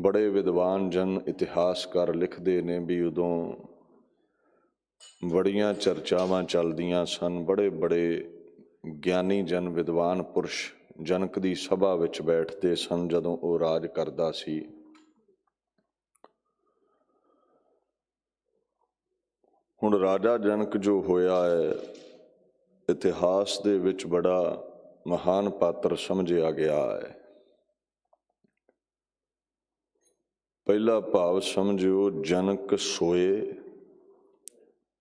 बड़े विद्वान जन इतिहासकार लिखते ने भी उदों बड़ियां चर्चावां चलदियां सन। बड़े बड़े ਗਿਆਨੀ ਜਨ विद्वान पुरुष जनक ਦੀ सभा ਵਿੱਚ बैठते सन ਜਦੋਂ ਉਹ ਰਾਜ ਕਰਦਾ ਸੀ। ਹੁਣ ਰਾਜਾ ਜਨਕ ਜੋ ਹੋਇਆ ਹੈ ਇਤਿਹਾਸ ਦੇ ਵਿੱਚ ਬੜਾ ਮਹਾਨ ਪਾਤਰ ਸਮਝਿਆ ਗਿਆ ਹੈ। ਪਹਿਲਾ ਭਾਵ ਸਮਝਿਓ, ਜਨਕ ਸੋਏ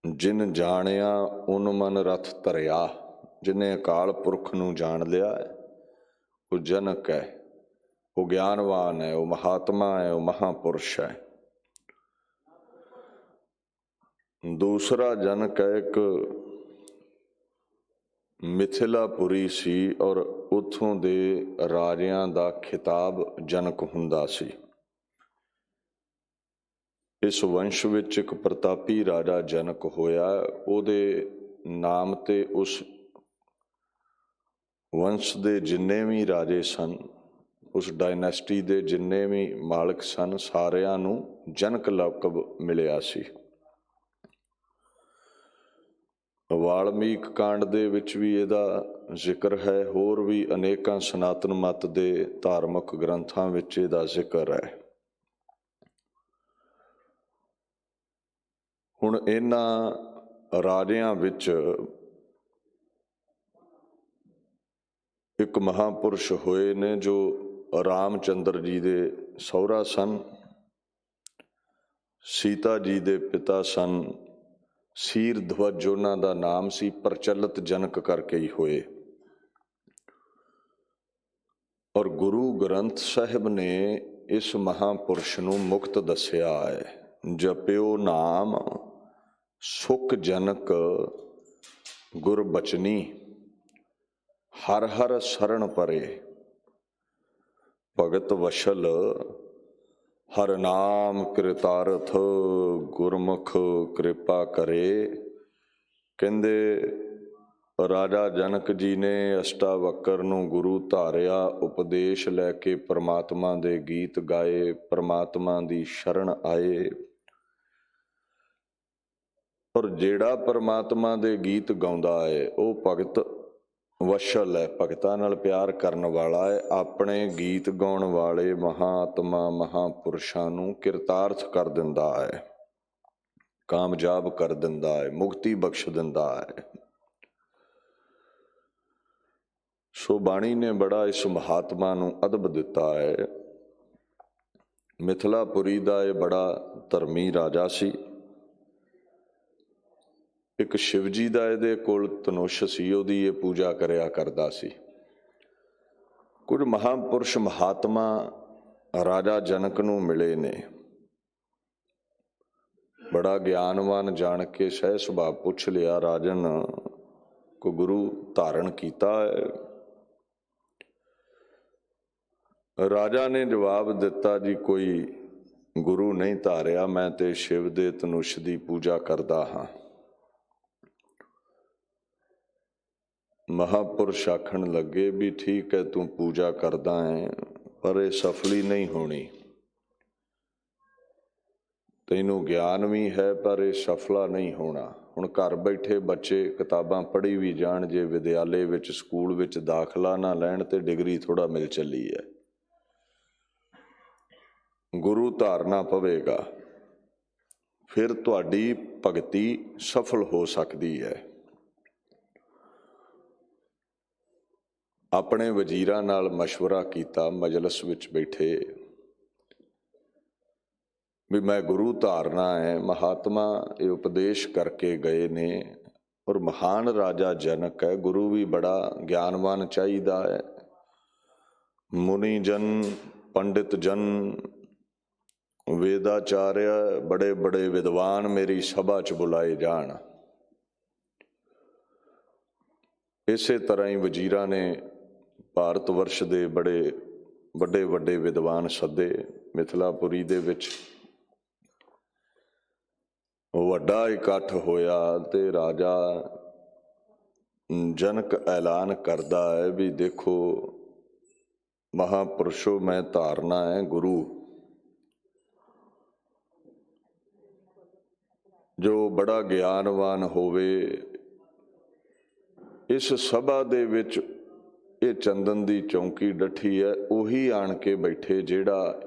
ਜਿਨ ਜਾਣਿਆ ਉਨ ਮਨ ਰਥ ਧਰਿਆ। ਜਿਹਨੇ ਅਕਾਲ ਪੁਰਖ ਨੂੰ ਜਾਣ ਲਿਆ ਹੈ ਉਹ ਜਨਕ ਹੈ, ਉਹ ਗਿਆਨਵਾਨ ਹੈ, ਉਹ ਮਹਾਤਮਾ ਹੈ, ਉਹ ਮਹਾਪੁਰਸ਼ ਹੈ। ਦੂਸਰਾ ਜਨਕ ਹੈ ਇੱਕ ਮਿਥਿਲਾਪੁਰੀ ਸੀ ਔਰ ਉੱਥੋਂ ਦੇ ਰਾਜਿਆਂ ਦਾ ਖਿਤਾਬ ਜਨਕ ਹੁੰਦਾ ਸੀ। ਇਸ ਵੰਸ਼ ਵਿੱਚ ਇੱਕ ਪ੍ਰਤਾਪੀ ਰਾਜਾ ਜਨਕ ਹੋਇਆ। ਉਹਦੇ ਨਾਮ ਤੇ ਉਸ ਵੰਸ਼ ਦੇ ਜਿੰਨੇ ਵੀ ਰਾਜੇ ਸਨ, ਉਸ ਡਾਇਨੈਸਟੀ ਦੇ ਜਿੰਨੇ ਵੀ ਮਾਲਕ ਸਨ, ਸਾਰਿਆਂ ਨੂੰ ਜਨਕ ਲਕਬ ਮਿਲਿਆ ਸੀ। ਵਾਲਮੀਕ ਕਾਂਡ ਦੇ ਵਿੱਚ ਵੀ ਇਹਦਾ ਜ਼ਿਕਰ ਹੈ। ਹੋਰ ਵੀ ਅਨੇਕਾਂ ਸਨਾਤਨ ਮਤ ਦੇ ਧਾਰਮਿਕ ਗ੍ਰੰਥਾਂ ਵਿੱਚ ਇਹਦਾ ਜ਼ਿਕਰ ਹੈ। ਹੁਣ ਇਹਨਾਂ ਰਾਜਿਆਂ ਵਿੱਚ ਇੱਕ ਮਹਾਂਪੁਰਸ਼ ਹੋਏ ਨੇ ਜੋ ਰਾਮ ਚੰਦਰ ਜੀ ਦੇ ਸਹੁਰਾ ਸਨ, ਸੀਤਾ ਜੀ ਦੇ ਪਿਤਾ ਸਨ। ਸੀਰ ਧਵਜ ਉਹਨਾਂ ਦਾ ਨਾਮ ਸੀ, ਪ੍ਰਚਲਿਤ ਜਨਕ ਕਰਕੇ ਹੀ ਹੋਏ। ਔਰ ਗੁਰੂ ਗ੍ਰੰਥ ਸਾਹਿਬ ਨੇ ਇਸ ਮਹਾਂਪੁਰਸ਼ ਨੂੰ ਮੁਕਤ ਦੱਸਿਆ ਹੈ। ਜਪਿਓ ਨਾਮ ਸੁਖ ਜਨਕ ਗੁਰ ਬਚਨੀ, ਹਰ ਹਰ ਸਰਣ ਪਰੇ। ਭਗਤ ਵਸ਼ਲ ਹਰ ਨਾਮ ਕ੍ਰਿਤਾਰਥ, ਗੁਰਮੁਖ ਕਿਰਪਾ ਕਰੇ। ਕਹਿੰਦੇ ਰਾਜਾ ਜਨਕ ਜੀ ਨੇ ਅਸ਼ਟਾਵਕਰ ਨੂੰ ਗੁਰੂ ਧਾਰਿਆ, ਉਪਦੇਸ਼ ਲੈ ਕੇ ਪਰਮਾਤਮਾ ਦੇ ਗੀਤ ਗਾਏ, ਪਰਮਾਤਮਾ ਦੀ ਸ਼ਰਨ ਆਏ। ਔਰ ਜਿਹੜਾ ਪਰਮਾਤਮਾ ਦੇ ਗੀਤ ਗਾਉਂਦਾ ਹੈ ਉਹ ਭਗਤ ਵਸ਼ਲ ਹੈ, ਭਗਤਾਂ ਨਾਲ ਪਿਆਰ ਕਰਨ ਵਾਲਾ ਹੈ। ਆਪਣੇ ਗੀਤ ਗਾਉਣ ਵਾਲੇ ਮਹਾਤਮਾ ਮਹਾਂਪੁਰਸ਼ਾਂ ਨੂੰ ਕਿਰਤਾਰਥ ਕਰ ਦਿੰਦਾ ਹੈ, ਕਾਮਯਾਬ ਕਰ ਦਿੰਦਾ ਹੈ, ਮੁਕਤੀ ਬਖਸ਼ ਦਿੰਦਾ ਹੈ। ਸੋ ਬਾਣੀ ਨੇ ਬੜਾ ਇਸ ਮਹਾਤਮਾ ਨੂੰ ਅਦਬ ਦਿੱਤਾ ਹੈ। ਮਿਥਿਲਾਪੁਰੀ ਦਾ ਇਹ ਬੜਾ ਧਰਮੀ ਰਾਜਾ ਸੀ। ਇੱਕ ਸ਼ਿਵਜੀ ਦਾ ਇਹਦੇ ਕੋਲ ਧਨੁਸ਼ ਸੀ, ਉਹਦੀ ਇਹ ਪੂਜਾ ਕਰਿਆ ਕਰਦਾ ਸੀ। ਕੁਝ ਮਹਾਂਪੁਰਸ਼ ਮਹਾਤਮਾ ਰਾਜਾ ਜਨਕ ਨੂੰ ਮਿਲੇ ਨੇ। ਬੜਾ ਗਿਆਨਵਾਨ ਜਾਣ ਕੇ ਸਹਿ ਸੁਭਾਅ ਪੁੱਛ ਲਿਆ, ਰਾਜਨ ਕੋ ਗੁਰੂ ਧਾਰਨ ਕੀਤਾ ਹੈ? ਰਾਜਾ ਨੇ ਜਵਾਬ ਦਿੱਤਾ, ਜੀ ਕੋਈ ਗੁਰੂ ਨਹੀਂ ਧਾਰਿਆ, ਮੈਂ ਤੇ ਸ਼ਿਵ ਦੇ ਧਨੁਸ਼ ਦੀ ਪੂਜਾ ਕਰਦਾ ਹਾਂ। ਮਹਾਂਪੁਰਸ਼ ਆਖਣ ਲੱਗੇ ਵੀ ਠੀਕ ਹੈ, ਤੂੰ ਪੂਜਾ ਕਰਦਾ ਹੈ ਪਰ ਇਹ ਸਫਲੀ ਨਹੀਂ ਹੋਣੀ। ਤੈਨੂੰ ਗਿਆਨ ਵੀ ਹੈ ਪਰ ਇਹ ਸਫਲਾ ਨਹੀਂ ਹੋਣਾ। ਹੁਣ ਘਰ ਬੈਠੇ ਬੱਚੇ ਕਿਤਾਬਾਂ ਪੜ੍ਹੀ ਵੀ ਜਾਣ, ਜੇ ਵਿਦਿਆਲੇ ਵਿੱਚ ਸਕੂਲ ਵਿੱਚ ਦਾਖਲਾ ਨਾ ਲੈਣ ਤੇ ਡਿਗਰੀ ਥੋੜ੍ਹਾ ਮਿਲ ਚੱਲੀ ਹੈ। ਗੁਰੂ ਧਾਰਨਾ ਪਵੇਗਾ, ਫਿਰ ਤੁਹਾਡੀ ਭਗਤੀ ਸਫਲ ਹੋ ਸਕਦੀ ਹੈ। ਆਪਣੇ ਵਜ਼ੀਰਾਂ ਨਾਲ ਮਸ਼ਵਰਾ ਕੀਤਾ, ਮਜਲਿਸ ਵਿੱਚ ਬੈਠੇ ਵੀ ਮੈਂ ਗੁਰੂ ਧਾਰਨਾ ਹੈ। ਮਹਾਤਮਾ ਇਹ ਉਪਦੇਸ਼ ਕਰਕੇ ਗਏ ਨੇ ਔਰ ਮਹਾਨ ਰਾਜਾ ਜਨਕ ਹੈ, ਗੁਰੂ ਵੀ ਬੜਾ ਗਿਆਨਵਾਨ ਚਾਹੀਦਾ ਹੈ। ਮੁਨੀ ਜਨ ਪੰਡਿਤ ਜਨ ਵੇਦਾਚਾਰਿਆ, ਬੜੇ ਬੜੇ ਵਿਦਵਾਨ ਮੇਰੀ ਸਭਾ 'ਚ ਬੁਲਾਏ ਜਾਣ। ਇਸੇ ਤਰ੍ਹਾਂ ਹੀ ਵਜ਼ੀਰਾਂ ਨੇ ਭਾਰਤ ਵਰਸ਼ ਦੇ ਬੜੇ ਵੱਡੇ ਵੱਡੇ ਵਿਦਵਾਨ ਸੱਦੇ। ਮਿਥਿਲਾਪੁਰੀ ਦੇ ਵਿੱਚ ਵੱਡਾ ਇਕੱਠ ਹੋਇਆ ਤੇ ਰਾਜਾ ਜਨਕ ਐਲਾਨ ਕਰਦਾ ਹੈ ਵੀ ਦੇਖੋ ਮਹਾਂਪੁਰਸ਼ੋ, ਮੈਂ ਧਾਰਨਾ ਹੈ ਗੁਰੂ, जो बड़ा ਗਿਆਨਵਾਨ ਹੋਵੇ ਇਸ ਸਭਾ ਦੇ ਵਿੱਚ ਇਹ ਚੰਦਨ ਦੀ ਚੌਂਕੀ ਡੱਠੀ ਹੈ, ਉਹੀ ਆਣ ਕੇ ਬੈਠੇ ਜਿਹੜਾ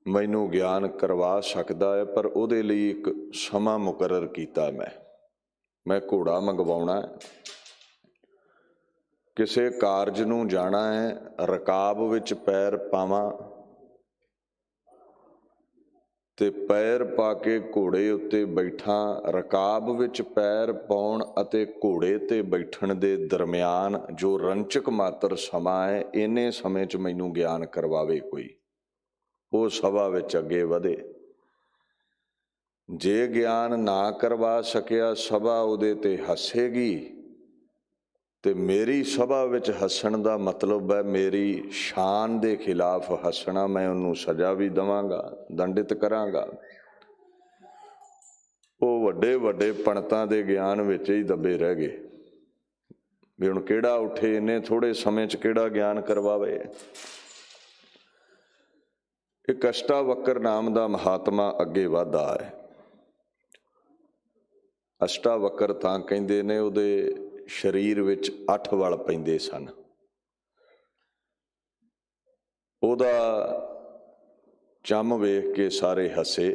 ਮੈਨੂੰ ਗਿਆਨ ਕਰਵਾ ਸਕਦਾ ਹੈ। ਪਰ ਉਹਦੇ ਲਈ ਇੱਕ ਸਮਾਂ ਮੁਕਰਰ ਕੀਤਾ ਮੈਂ ਘੋੜਾ ਮੰਗਵਾਉਣਾ ਹੈ, ਕਿਸੇ ਕਾਰਜ ਨੂੰ ਜਾਣਾ ਹੈ, ਰਕਾਬ ਵਿੱਚ ਪੈਰ ਪਾਵਾਂ ਤੇ ਪੈਰ ਪਾ ਕੇ ਘੋੜੇ ਉੱਤੇ ਬੈਠਾਂ। ਰਕਾਬ ਵਿੱਚ ਪੈਰ ਪਾਉਣ ਅਤੇ ਘੋੜੇ ਤੇ ਬੈਠਣ ਦੇ ਦਰਮਿਆਨ ਜੋ ਰੰਚਕ ਮਾਤਰ ਸਮਾਂ ਹੈ, ਇੰਨੇ ਸਮੇਂ 'ਚ ਮੈਨੂੰ ਗਿਆਨ ਕਰਵਾਵੇ ਕੋਈ, ਉਹ ਸਭਾ ਵਿੱਚ ਅੱਗੇ ਵਧੇ। ਜੇ ਗਿਆਨ ਨਾ ਕਰਵਾ ਸਕਿਆ, ਸਭਾ ਉਹਦੇ ਤੇ ਹੱਸੇਗੀ ਤੇ ਮੇਰੀ ਸਭਾ ਵਿੱਚ ਹੱਸਣ ਦਾ ਮਤਲਬ ਹੈ ਮੇਰੀ ਸ਼ਾਨ ਦੇ ਖਿਲਾਫ ਹੱਸਣਾ। ਮੈਂ ਉਹਨੂੰ ਸਜ਼ਾ ਵੀ ਦੇਵਾਂਗਾ, ਦੰਡਿਤ ਕਰਾਂਗਾ। ਉਹ ਵੱਡੇ ਵੱਡੇ ਪੰਡਤਾਂ ਦੇ ਗਿਆਨ ਵਿੱਚ ਹੀ ਦੱਬੇ ਰਹਿ ਗਏ ਵੀ ਹੁਣ ਕਿਹੜਾ ਉੱਠੇ, ਇੰਨੇ ਥੋੜੇ ਸਮੇਂ 'ਚ ਕਿਹੜਾ ਗਿਆਨ ਕਰਵਾਵੇ। ਇੱਕ ਅਸ਼ਟਾਵਕਰ ਨਾਮ ਦਾ ਮਹਾਤਮਾ ਅੱਗੇ ਵਧਦਾ ਹੈ। ਅਸ਼ਟਾਵਕਰ ਤਾਂ ਕਹਿੰਦੇ ਨੇ ਉਹਦੇ ਸਰੀਰ ਵਿੱਚ 8 ਵਲ ਪੈਂਦੇ ਸਨ। ਉਹਦਾ ਚੰਮ ਵੇਖ ਕੇ ਸਾਰੇ ਹੱਸੇ।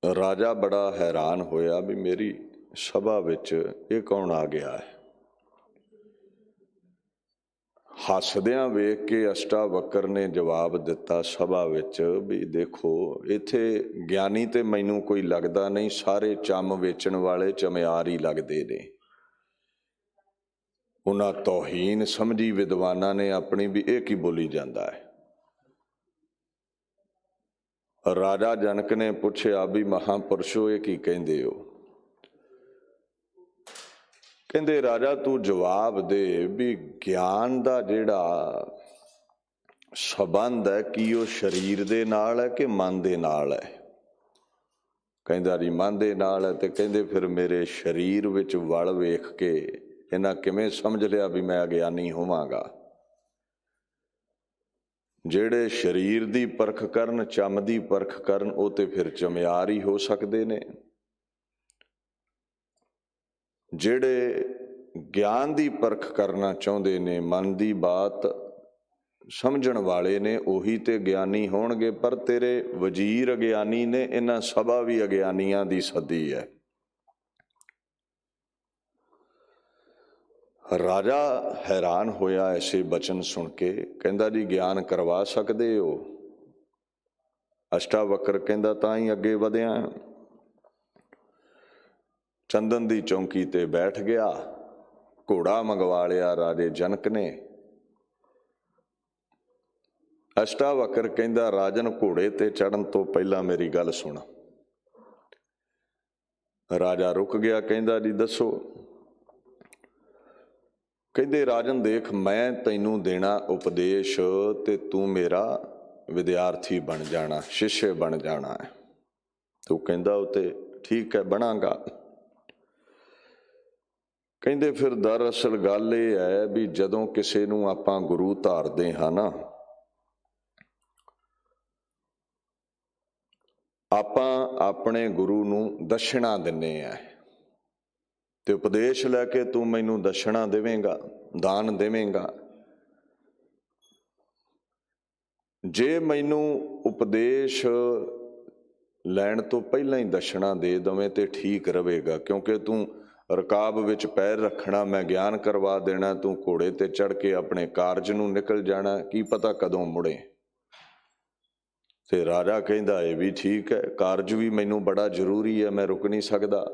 ਰਾਜਾ ਬੜਾ ਹੈਰਾਨ ਹੋਇਆ ਵੀ ਮੇਰੀ ਸਭਾ ਵਿੱਚ ਇਹ ਕੌਣ ਆ ਗਿਆ ਹੈ। ਹੱਸਦਿਆਂ ਵੇਖ ਕੇ ਅਸ਼ਟਾਵਕਰ ਨੇ ਜਵਾਬ ਦਿੱਤਾ ਸਭਾ ਵਿੱਚ ਵੀ ਦੇਖੋ, ਇੱਥੇ ਗਿਆਨੀ ਤੇ ਮੈਨੂੰ ਕੋਈ ਲੱਗਦਾ ਨਹੀਂ, ਸਾਰੇ ਚੰਮ ਵੇਚਣ ਵਾਲੇ ਚਮਿਆਰ ਹੀ ਲੱਗਦੇ ਨੇ। ਉਹਨਾਂ ਤੋਹੀਨ ਸਮਝੀ ਵਿਦਵਾਨਾਂ ਨੇ ਆਪਣੀ ਵੀ ਇਹ ਕੀ ਬੋਲੀ ਜਾਂਦਾ ਹੈ। ਰਾਜਾ ਜਨਕ ਨੇ ਪੁੱਛਿਆ ਵੀ ਮਹਾਂਪੁਰਸ਼ੋ ਇਹ ਕੀ ਕਹਿੰਦੇ ਹੋ। ਕਹਿੰਦੇ ਰਾਜਾ ਤੂੰ ਜਵਾਬ ਦੇ ਵੀ ਗਿਆਨ ਦਾ ਜਿਹੜਾ ਸੰਬੰਧ ਹੈ ਕੀ ਉਹ ਸਰੀਰ ਦੇ ਨਾਲ ਹੈ ਕਿ ਮਨ ਦੇ ਨਾਲ ਹੈ। ਕਹਿੰਦਾ ਜੀ ਮਨ ਦੇ ਨਾਲ ਹੈ। ਤੇ ਕਹਿੰਦੇ ਫਿਰ ਮੇਰੇ ਸਰੀਰ ਵਿੱਚ ਵਲ ਵੇਖ ਕੇ ਇਹਨਾਂ ਕਿਵੇਂ ਸਮਝ ਲਿਆ ਵੀ ਮੈਂ ਅਗਿਆਨੀ ਹੋਵਾਂਗਾ। ਜਿਹੜੇ ਸਰੀਰ ਦੀ ਪਰਖ ਕਰਨ, ਚੰਮ ਦੀ ਪਰਖ ਕਰਨ, ਉਹ ਤੇ ਫਿਰ ਚਮਿਆਰ ਹੀ ਹੋ ਸਕਦੇ ਨੇ। ਜਿਹੜੇ ਗਿਆਨ ਦੀ ਪਰਖ ਕਰਨਾ ਚਾਹੁੰਦੇ ਨੇ, ਮਨ ਦੀ ਬਾਤ ਸਮਝਣ ਵਾਲੇ ਨੇ, ਉਹੀ ਤੇ ਗਿਆਨੀ ਹੋਣਗੇ। ਪਰ ਤੇਰੇ ਵਜ਼ੀਰ ਅਗਿਆਨੀ ਨੇ, ਇਹਨਾਂ ਸਭਾ ਵੀ ਅਗਿਆਨੀਆਂ ਦੀ ਸੱਦੀ ਹੈ। ਰਾਜਾ ਹੈਰਾਨ ਹੋਇਆ ਐਸੇ ਬਚਨ ਸੁਣ ਕੇ। ਕਹਿੰਦਾ ਜੀ ਗਿਆਨ ਕਰਵਾ ਸਕਦੇ ਹੋ। ਅਸ਼ਟਾਵਕਰ ਕਹਿੰਦਾ ਤਾਂ ਹੀ ਅੱਗੇ ਵਧਿਆ। ਚੰਦਨ ਦੀ ਚੌਂਕੀ ਤੇ ਬੈਠ ਗਿਆ, ਘੋੜਾ ਮੰਗਵਾ ਲਿਆ ਰਾਜੇ ਜਨਕ ਨੇ। ਅਸ਼ਟਾਵਕਰ ਕਹਿੰਦਾ ਰਾਜਨ ਘੋੜੇ ਤੇ ਚੜ੍ਹਨ ਤੋਂ ਪਹਿਲਾਂ ਮੇਰੀ ਗੱਲ ਸੁਣ। ਰਾਜਾ ਰੁਕ ਗਿਆ, ਕਹਿੰਦਾ ਜੀ ਦੱਸੋ। ਕਹਿੰਦੇ ਰਾਜਨ ਦੇਖ, ਮੈਂ ਤੈਨੂੰ ਦੇਣਾ ਉਪਦੇਸ਼ ਤੇ ਤੂੰ ਮੇਰਾ ਵਿਦਿਆਰਥੀ ਬਣ ਜਾਣਾ, ਸ਼ਿਸ਼ਯ ਬਣ ਜਾਣਾ ਹੈ। ਤੂੰ ਕਹਿੰਦਾ ਉਹ ਤੇ ਠੀਕ ਹੈ, ਬਣਾਂਗਾ। ਕਹਿੰਦੇ ਫਿਰ ਦਰਅਸਲ ਗੱਲ ਇਹ ਹੈ ਵੀ ਜਦੋਂ ਕਿਸੇ ਨੂੰ ਆਪਾਂ ਗੁਰੂ ਧਾਰਦੇ ਹਾਂ ਨਾ, ਆਪਾਂ ਆਪਣੇ ਗੁਰੂ ਨੂੰ ਦਸ਼ਣਾ ਦਿੰਦੇ ਆ ਤੇ ਉਪਦੇਸ਼ ਲੈ ਕੇ ਤੂੰ ਮੈਨੂੰ ਦਸ਼ਣਾ ਦੇਵੇਂਗਾ, ਦਾਨ ਦੇਵੇਂਗਾ। ਜੇ ਮੈਨੂੰ ਉਪਦੇਸ਼ ਲੈਣ ਤੋਂ ਪਹਿਲਾਂ ਹੀ ਦਸ਼ਣਾ ਦੇ ਦਵੇਂ ਤੇ ਠੀਕ ਰਹੇਗਾ, ਕਿਉਂਕਿ ਤੂੰ ਰਕਾਬ ਵਿੱਚ ਪੈਰ ਰੱਖਣਾ, ਮੈਂ ਗਿਆਨ ਕਰਵਾ ਦੇਣਾ, ਤੂੰ ਘੋੜੇ ਤੇ ਚੜ੍ਹ ਕੇ ਆਪਣੇ ਕਾਰਜ ਨੂੰ ਨਿਕਲ ਜਾਣਾ, ਕੀ ਪਤਾ ਕਦੋਂ ਮੁੜੇ। ਤੇ ਰਾਜਾ ਕਹਿੰਦਾ ਇਹ ਵੀ ਠੀਕ ਹੈ, ਕਾਰਜ ਵੀ ਮੈਨੂੰ ਬੜਾ ਜ਼ਰੂਰੀ ਹੈ, ਮੈਂ ਰੁਕ ਨਹੀਂ ਸਕਦਾ।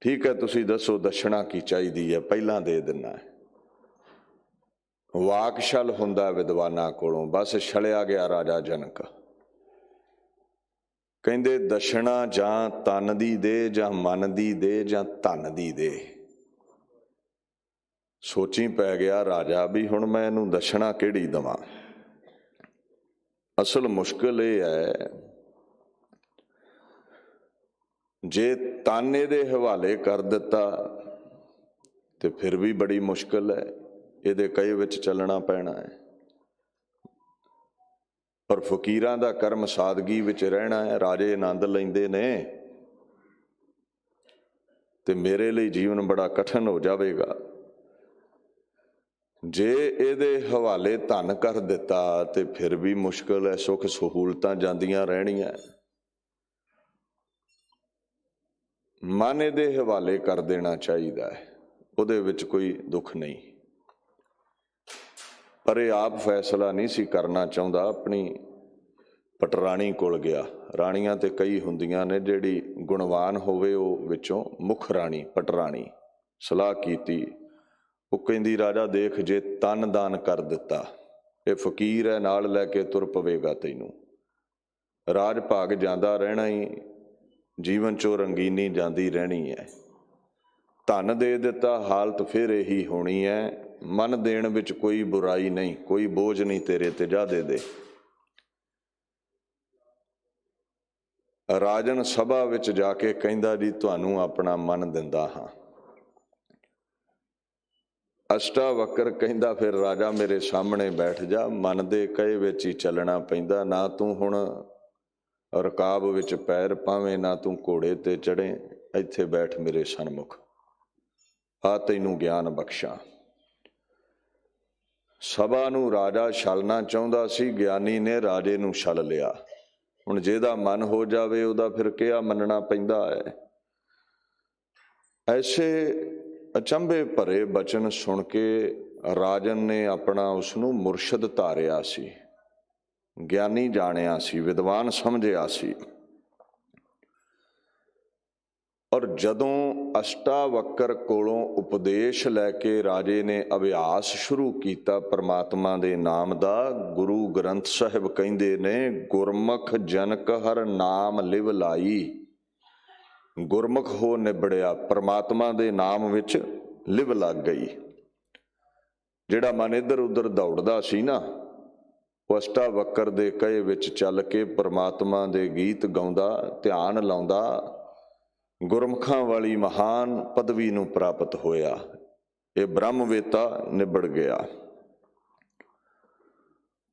ਠੀਕ ਹੈ, ਤੁਸੀਂ ਦੱਸੋ ਦਸ਼ਣਾ ਕੀ ਚਾਹੀਦੀ ਹੈ, ਪਹਿਲਾਂ ਦੇ ਦਿੰਦਾ। ਵਾਕ ਛਲ ਹੁੰਦਾ ਵਿਦਵਾਨਾਂ ਕੋਲੋਂ, ਬਸ ਛਲਿਆ ਗਿਆ ਰਾਜਾ ਜਨਕ। ਕਹਿੰਦੇ ਦਸ਼ਣਾ ਜਾਂ ਤਨ ਦੀ ਦੇ, ਜਾਂ ਮਨ ਦੀ ਦੇ, ਜਾਂ ਧਨ ਦੀ ਦੇ। ਸੋਚੀ ਪੈ ਗਿਆ ਰਾਜਾ ਵੀ ਹੁਣ ਮੈਂ ਇਹਨੂੰ ਦਸ਼ਣਾ ਕਿਹੜੀ ਦੇਵਾਂ। ਅਸਲ ਮੁਸ਼ਕਿਲ ਇਹ ਹੈ, ਜੇ ਤਨ ਇਹਦੇ ਹਵਾਲੇ ਕਰ ਦਿੱਤਾ ਤੇ ਫਿਰ ਵੀ ਬੜੀ ਮੁਸ਼ਕਿਲ ਹੈ, ਇਹਦੇ ਕਈ ਵਿੱਚ ਚੱਲਣਾ ਪੈਣਾ ਹੈ। ਪਰ ਫਕੀਰਾਂ ਦਾ ਕਰਮ ਸਾਦਗੀ ਵਿੱਚ ਰਹਿਣਾ ਹੈ। ਰਾਜੇ ਆਨੰਦ ਲੈਂਦੇ ਨੇ ਤੇ ਮੇਰੇ ਲਈ ਜੀਵਨ ਬੜਾ ਕਠਿਨ ਹੋ ਜਾਵੇਗਾ। ਜੇ ਇਹਦੇ ਹਵਾਲੇ ਧਨ ਕਰ ਦਿੱਤਾ ਤੇ ਫਿਰ ਵੀ ਮੁਸ਼ਕਿਲ ਹੈ। ਸੁੱਖ ਸਹੂਲਤਾਂ ਜਾਂਦੀਆਂ ਰਹਿਣੀਆਂ। ਮਨ ਇਹਦੇ ਹਵਾਲੇ ਕਰ ਦੇਣਾ ਚਾਹੀਦਾ ਹੈ, ਉਹਦੇ ਵਿੱਚ ਕੋਈ ਦੁੱਖ ਨਹੀਂ। ਪਰ ਇਹ ਆਪ ਫੈਸਲਾ ਨਹੀਂ ਸੀ ਕਰਨਾ ਚਾਹੁੰਦਾ। ਆਪਣੀ ਪਟਰਾਣੀ ਕੋਲ ਗਿਆ। ਰਾਣੀਆਂ ਤੇ ਕਈ ਹੁੰਦੀਆਂ ਨੇ, ਜਿਹੜੀ ਗੁਣਵਾਨ ਹੋਵੇ ਉਹ ਵਿੱਚੋਂ ਮੁੱਖ ਰਾਣੀ ਪਟਰਾਣੀ। ਸਲਾਹ ਕੀਤੀ। ਉਹ ਕਹਿੰਦੀ ਰਾਜਾ ਦੇਖ, ਜੇ ਤਨ ਦਾਨ ਕਰ ਦਿੱਤਾ, ਇਹ ਫਕੀਰ ਹੈ, ਨਾਲ ਲੈ ਕੇ ਤੁਰ ਪਵੇਗਾ ਤੈਨੂੰ। ਰਾਜ ਭਾਗ ਜਾਂਦਾ ਰਹਿਣਾ ਹੀ, ਜੀਵਨ 'ਚੋਂ ਰੰਗੀਨੀ ਜਾਂਦੀ ਰਹਿਣੀ ਹੈ। ਧਨ ਦੇ ਦਿੱਤਾ, ਹਾਲਤ ਫਿਰ ਇਹੀ ਹੋਣੀ ਹੈ। ਮਨ ਦੇਣ ਵਿੱਚ ਕੋਈ ਬੁਰਾਈ ਨਹੀਂ, ਕੋਈ ਬੋਝ ਨਹੀਂ ਤੇਰੇ ਤੇ, ਜਾ ਦੇ ਦੇ। ਰਾਜਨ ਸਭਾ ਵਿੱਚ ਜਾ ਕੇ ਕਹਿੰਦਾ ਜੀ ਤੁਹਾਨੂੰ ਆਪਣਾ ਮਨ ਦਿੰਦਾ ਹਾਂ। ਅਸ਼ਟਾਵਕਰ ਕਹਿੰਦਾ ਫਿਰ ਰਾਜਾ ਮੇਰੇ ਸਾਹਮਣੇ ਬੈਠ ਜਾ। ਮਨ ਦੇ ਕਹੇ ਵਿੱਚ ਹੀ ਚੱਲਣਾ ਪੈਂਦਾ। ਨਾ ਤੂੰ ਹੁਣ ਰਕਾਬ ਵਿੱਚ ਪੈਰ ਪਾਵੇਂ, ਨਾ ਤੂੰ ਘੋੜੇ ਤੇ ਚੜ੍ਹੇ, ਇੱਥੇ ਬੈਠ ਮੇਰੇ ਸਨਮੁਖ, ਆ ਤੈਨੂੰ ਗਿਆਨ ਬਖਸ਼ਾਂ। ਸਭਾ ਨੂੰ ਰਾਜਾ ਛਲਣਾ ਚਾਹੁੰਦਾ ਸੀ, ਗਿਆਨੀ ਨੇ ਰਾਜੇ ਨੂੰ ਛਲ ਲਿਆ। ਹੁਣ ਜਿਹਦਾ ਮਨ ਹੋ ਜਾਵੇ ਉਹਦਾ ਫਿਰ ਕਿਹਾ ਮੰਨਣਾ ਪੈਂਦਾ ਹੈ। ਐਸੇ ਅਚੰਭੇ ਭਰੇ ਬਚਨ ਸੁਣ ਕੇ ਰਾਜਨ ਨੇ ਆਪਣਾ ਉਸਨੂੰ ਮੁਰਸ਼ਦ ਧਾਰਿਆ ਸੀ, ਗਿਆਨੀ ਜਾਣਿਆ ਸੀ, ਵਿਦਵਾਨ ਸਮਝਿਆ ਸੀ। ਔਰ ਜਦੋਂ ਅਸ਼ਟਾਵਕਰ ਕੋਲੋਂ ਉਪਦੇਸ਼ ਲੈ ਕੇ ਰਾਜੇ ਨੇ ਅਭਿਆਸ ਸ਼ੁਰੂ ਕੀਤਾ ਪਰਮਾਤਮਾ ਦੇ ਨਾਮ ਦਾ, ਗੁਰੂ ਗ੍ਰੰਥ ਸਾਹਿਬ ਕਹਿੰਦੇ ਨੇ ਗੁਰਮੁਖ ਜਨਕ ਹਰ ਨਾਮ ਲਿਵ ਲਾਈ। ਗੁਰਮੁਖ ਹੋ ਨਿਬੜਿਆ, ਪਰਮਾਤਮਾ ਦੇ ਨਾਮ ਵਿੱਚ ਲਿਵ ਲੱਗ ਗਈ। ਜਿਹੜਾ ਮਨ ਇੱਧਰ ਉੱਧਰ ਦੌੜਦਾ ਸੀ ਨਾ, ਉਹ ਅਸ਼ਟਾਵਕਰ ਦੇ ਕਹੇ ਵਿੱਚ ਚੱਲ ਕੇ ਪਰਮਾਤਮਾ ਦੇ ਗੀਤ ਗਾਉਂਦਾ, ਧਿਆਨ ਲਾਉਂਦਾ, ਗੁਰਮੁਖਾਂ ਵਾਲੀ ਮਹਾਨ ਪਦਵੀ ਨੂੰ ਪ੍ਰਾਪਤ ਹੋਇਆ। ਇਹ ਬ੍ਰਹਮਵੇਤਾ ਨਿਬੜ ਗਿਆ।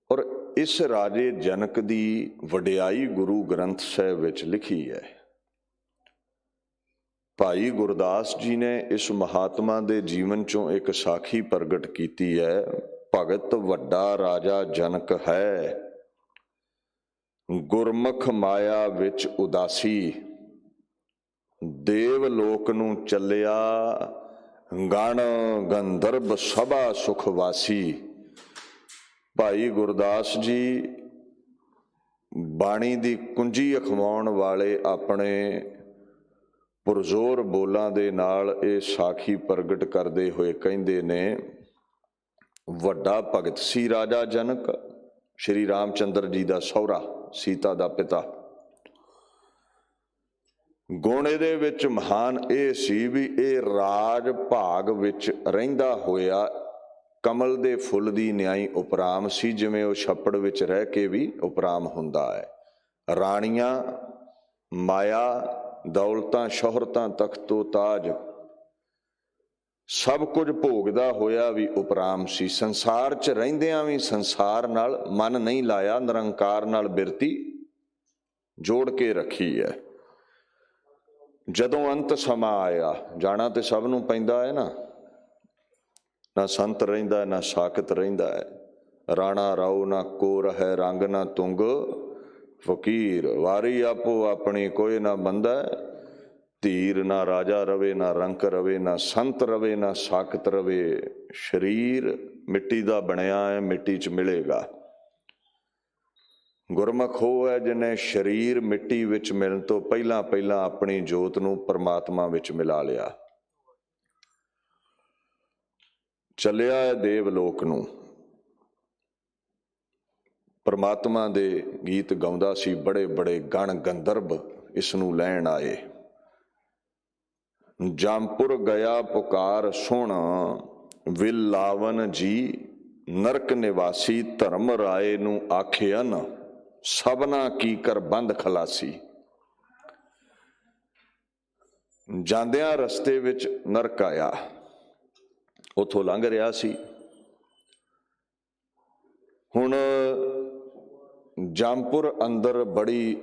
ਔਰ ਇਸ ਰਾਜੇ ਜਨਕ ਦੀ ਵਡਿਆਈ ਗੁਰੂ ਗ੍ਰੰਥ ਸਾਹਿਬ ਵਿੱਚ ਲਿਖੀ ਹੈ। ਭਾਈ ਗੁਰਦਾਸ ਜੀ ਨੇ ਇਸ ਮਹਾਤਮਾ ਦੇ ਜੀਵਨ ਚੋਂ ਇੱਕ ਸਾਖੀ ਪ੍ਰਗਟ ਕੀਤੀ ਹੈ। ਭਗਤ ਵੱਡਾ ਰਾਜਾ ਜਨਕ ਹੈ, ਗੁਰਮੁਖ ਮਾਇਆ ਵਿੱਚ ਉਦਾਸੀ। ਦੇਵ ਲੋਕ ਨੂੰ ਚੱਲਿਆ, ਗਣ ਗੰਧਰਵ ਸਭਾ ਸੁਖਵਾਸੀ। ਭਾਈ ਗੁਰਦਾਸ ਜੀ ਬਾਣੀ ਦੀ ਕੁੰਜੀ ਅਖਵਾਉਣ ਵਾਲੇ ਆਪਣੇ ਪੁਰਜ਼ੋਰ ਬੋਲਾਂ ਦੇ ਨਾਲ ਇਹ ਸਾਖੀ ਪ੍ਰਗਟ ਕਰਦੇ ਹੋਏ ਕਹਿੰਦੇ ਨੇ, ਵੱਡਾ ਭਗਤ ਸੀ ਰਾਜਾ ਜਨਕ, ਸ਼੍ਰੀ ਰਾਮ ਚੰਦਰ ਜੀ ਦਾ ਸਹੁਰਾ, ਸੀਤਾ ਦਾ ਪਿਤਾ। ਗੁਣ ਇਹਦੇ ਵਿੱਚ ਮਹਾਨ ਇਹ ਸੀ ਵੀ ਇਹ ਰਾਜ ਭਾਗ ਵਿੱਚ ਰਹਿੰਦਾ ਹੋਇਆ ਕਮਲ ਦੇ ਫੁੱਲ ਦੀ ਨਿਆਈ ਉਪਰਾਮ ਸੀ, ਜਿਵੇਂ ਉਹ ਛੱਪੜ ਵਿੱਚ ਰਹਿ ਕੇ ਵੀ ਉਪਰਾਮ ਹੁੰਦਾ ਹੈ। ਰਾਣੀਆਂ, ਮਾਇਆ, ਦੌਲਤਾਂ, ਸ਼ੋਹਰਤਾਂ, ਤਖਤੋ ਤਾਜ, ਸਭ ਕੁਝ ਭੋਗਦਾ ਹੋਇਆ ਵੀ ਉਪਰਾਮ ਸੀ। ਸੰਸਾਰ 'ਚ ਰਹਿੰਦਿਆਂ ਵੀ ਸੰਸਾਰ ਨਾਲ ਮਨ ਨਹੀਂ ਲਾਇਆ, ਨਿਰੰਕਾਰ ਨਾਲ ਬਿਰਤੀ ਜੋੜ ਕੇ ਰੱਖੀ ਹੈ। ਜਦੋਂ ਅੰਤ ਸਮਾਂ ਆਇਆ, ਜਾਣਾ ਤੇ ਸਭ ਨੂੰ ਪੈਂਦਾ ਹੈ ਨਾ ਸੰਤ ਰਹਿੰਦਾ ਨਾ ਸਾਖਤ ਰਹਿੰਦਾ ਹੈ। ਰਾਣਾ ਰਾਉ ਨਾ ਕੋ ਰਹਿ ਰੰਗ ਨਾ ਤੁੰਗ ਫਕੀਰ, ਵਾਰੀ ਆਪੋ ਆਪਣੀ ਕੋਈ ਨਾ ਬੰਦਾ। ਧੀਰ ਨਾ ਰਾਜਾ ਰਵੇ, ਨਾ ਰੰਕ ਰਵੇ, ਨਾ ਸੰਤ ਰਵੇ, ਨਾ ਸਾਖਤ ਰਵੇ। ਸਰੀਰ ਮਿੱਟੀ ਦਾ ਬਣਿਆ ਹੈ, ਮਿੱਟੀ 'ਚ ਮਿਲੇਗਾ। ਗੁਰਮੁਖ ਉਹ ਹੈ ਜਿਹਨੇ ਸਰੀਰ ਮਿੱਟੀ ਵਿੱਚ ਮਿਲਣ ਤੋਂ ਪਹਿਲਾਂ ਆਪਣੀ ਜੋਤ ਨੂੰ ਪਰਮਾਤਮਾ ਵਿੱਚ ਮਿਲਾ ਲਿਆ। ਚੱਲਿਆ ਹੈ ਦੇਵ ਲੋਕ ਨੂੰ, ਪਰਮਾਤਮਾ ਦੇ ਗੀਤ ਗਾਉਂਦਾ ਸੀ। ਬੜੇ ਬੜੇ ਗਣ ਗੰਧਰਵ ਇਸ ਨੂੰ ਲੈਣ ਆਏ। ਜੰਪੁਰ ਗਿਆ ਪੁਕਾਰ ਸੁਣ, ਵਿਲਾਵਨ ਜੀ ਨਰਕ ਨਿਵਾਸੀ। ਧਰਮ ਰਾਏ ਨੂੰ ਆਖਿਆਨ, ਸਭਨਾ ਕੀ ਕਰ ਬੰਦ ਖਲਾਸੀ। ਜਾਂਦਿਆਂ ਰਸਤੇ ਵਿੱਚ ਨਰਕ ਆਇਆ, ਉੱਥੋਂ ਲੰਘ ਰਿਹਾ ਸੀ। ਹੁਣ ਜਾਮਪੁਰ ਅੰਦਰ ਬੜੀ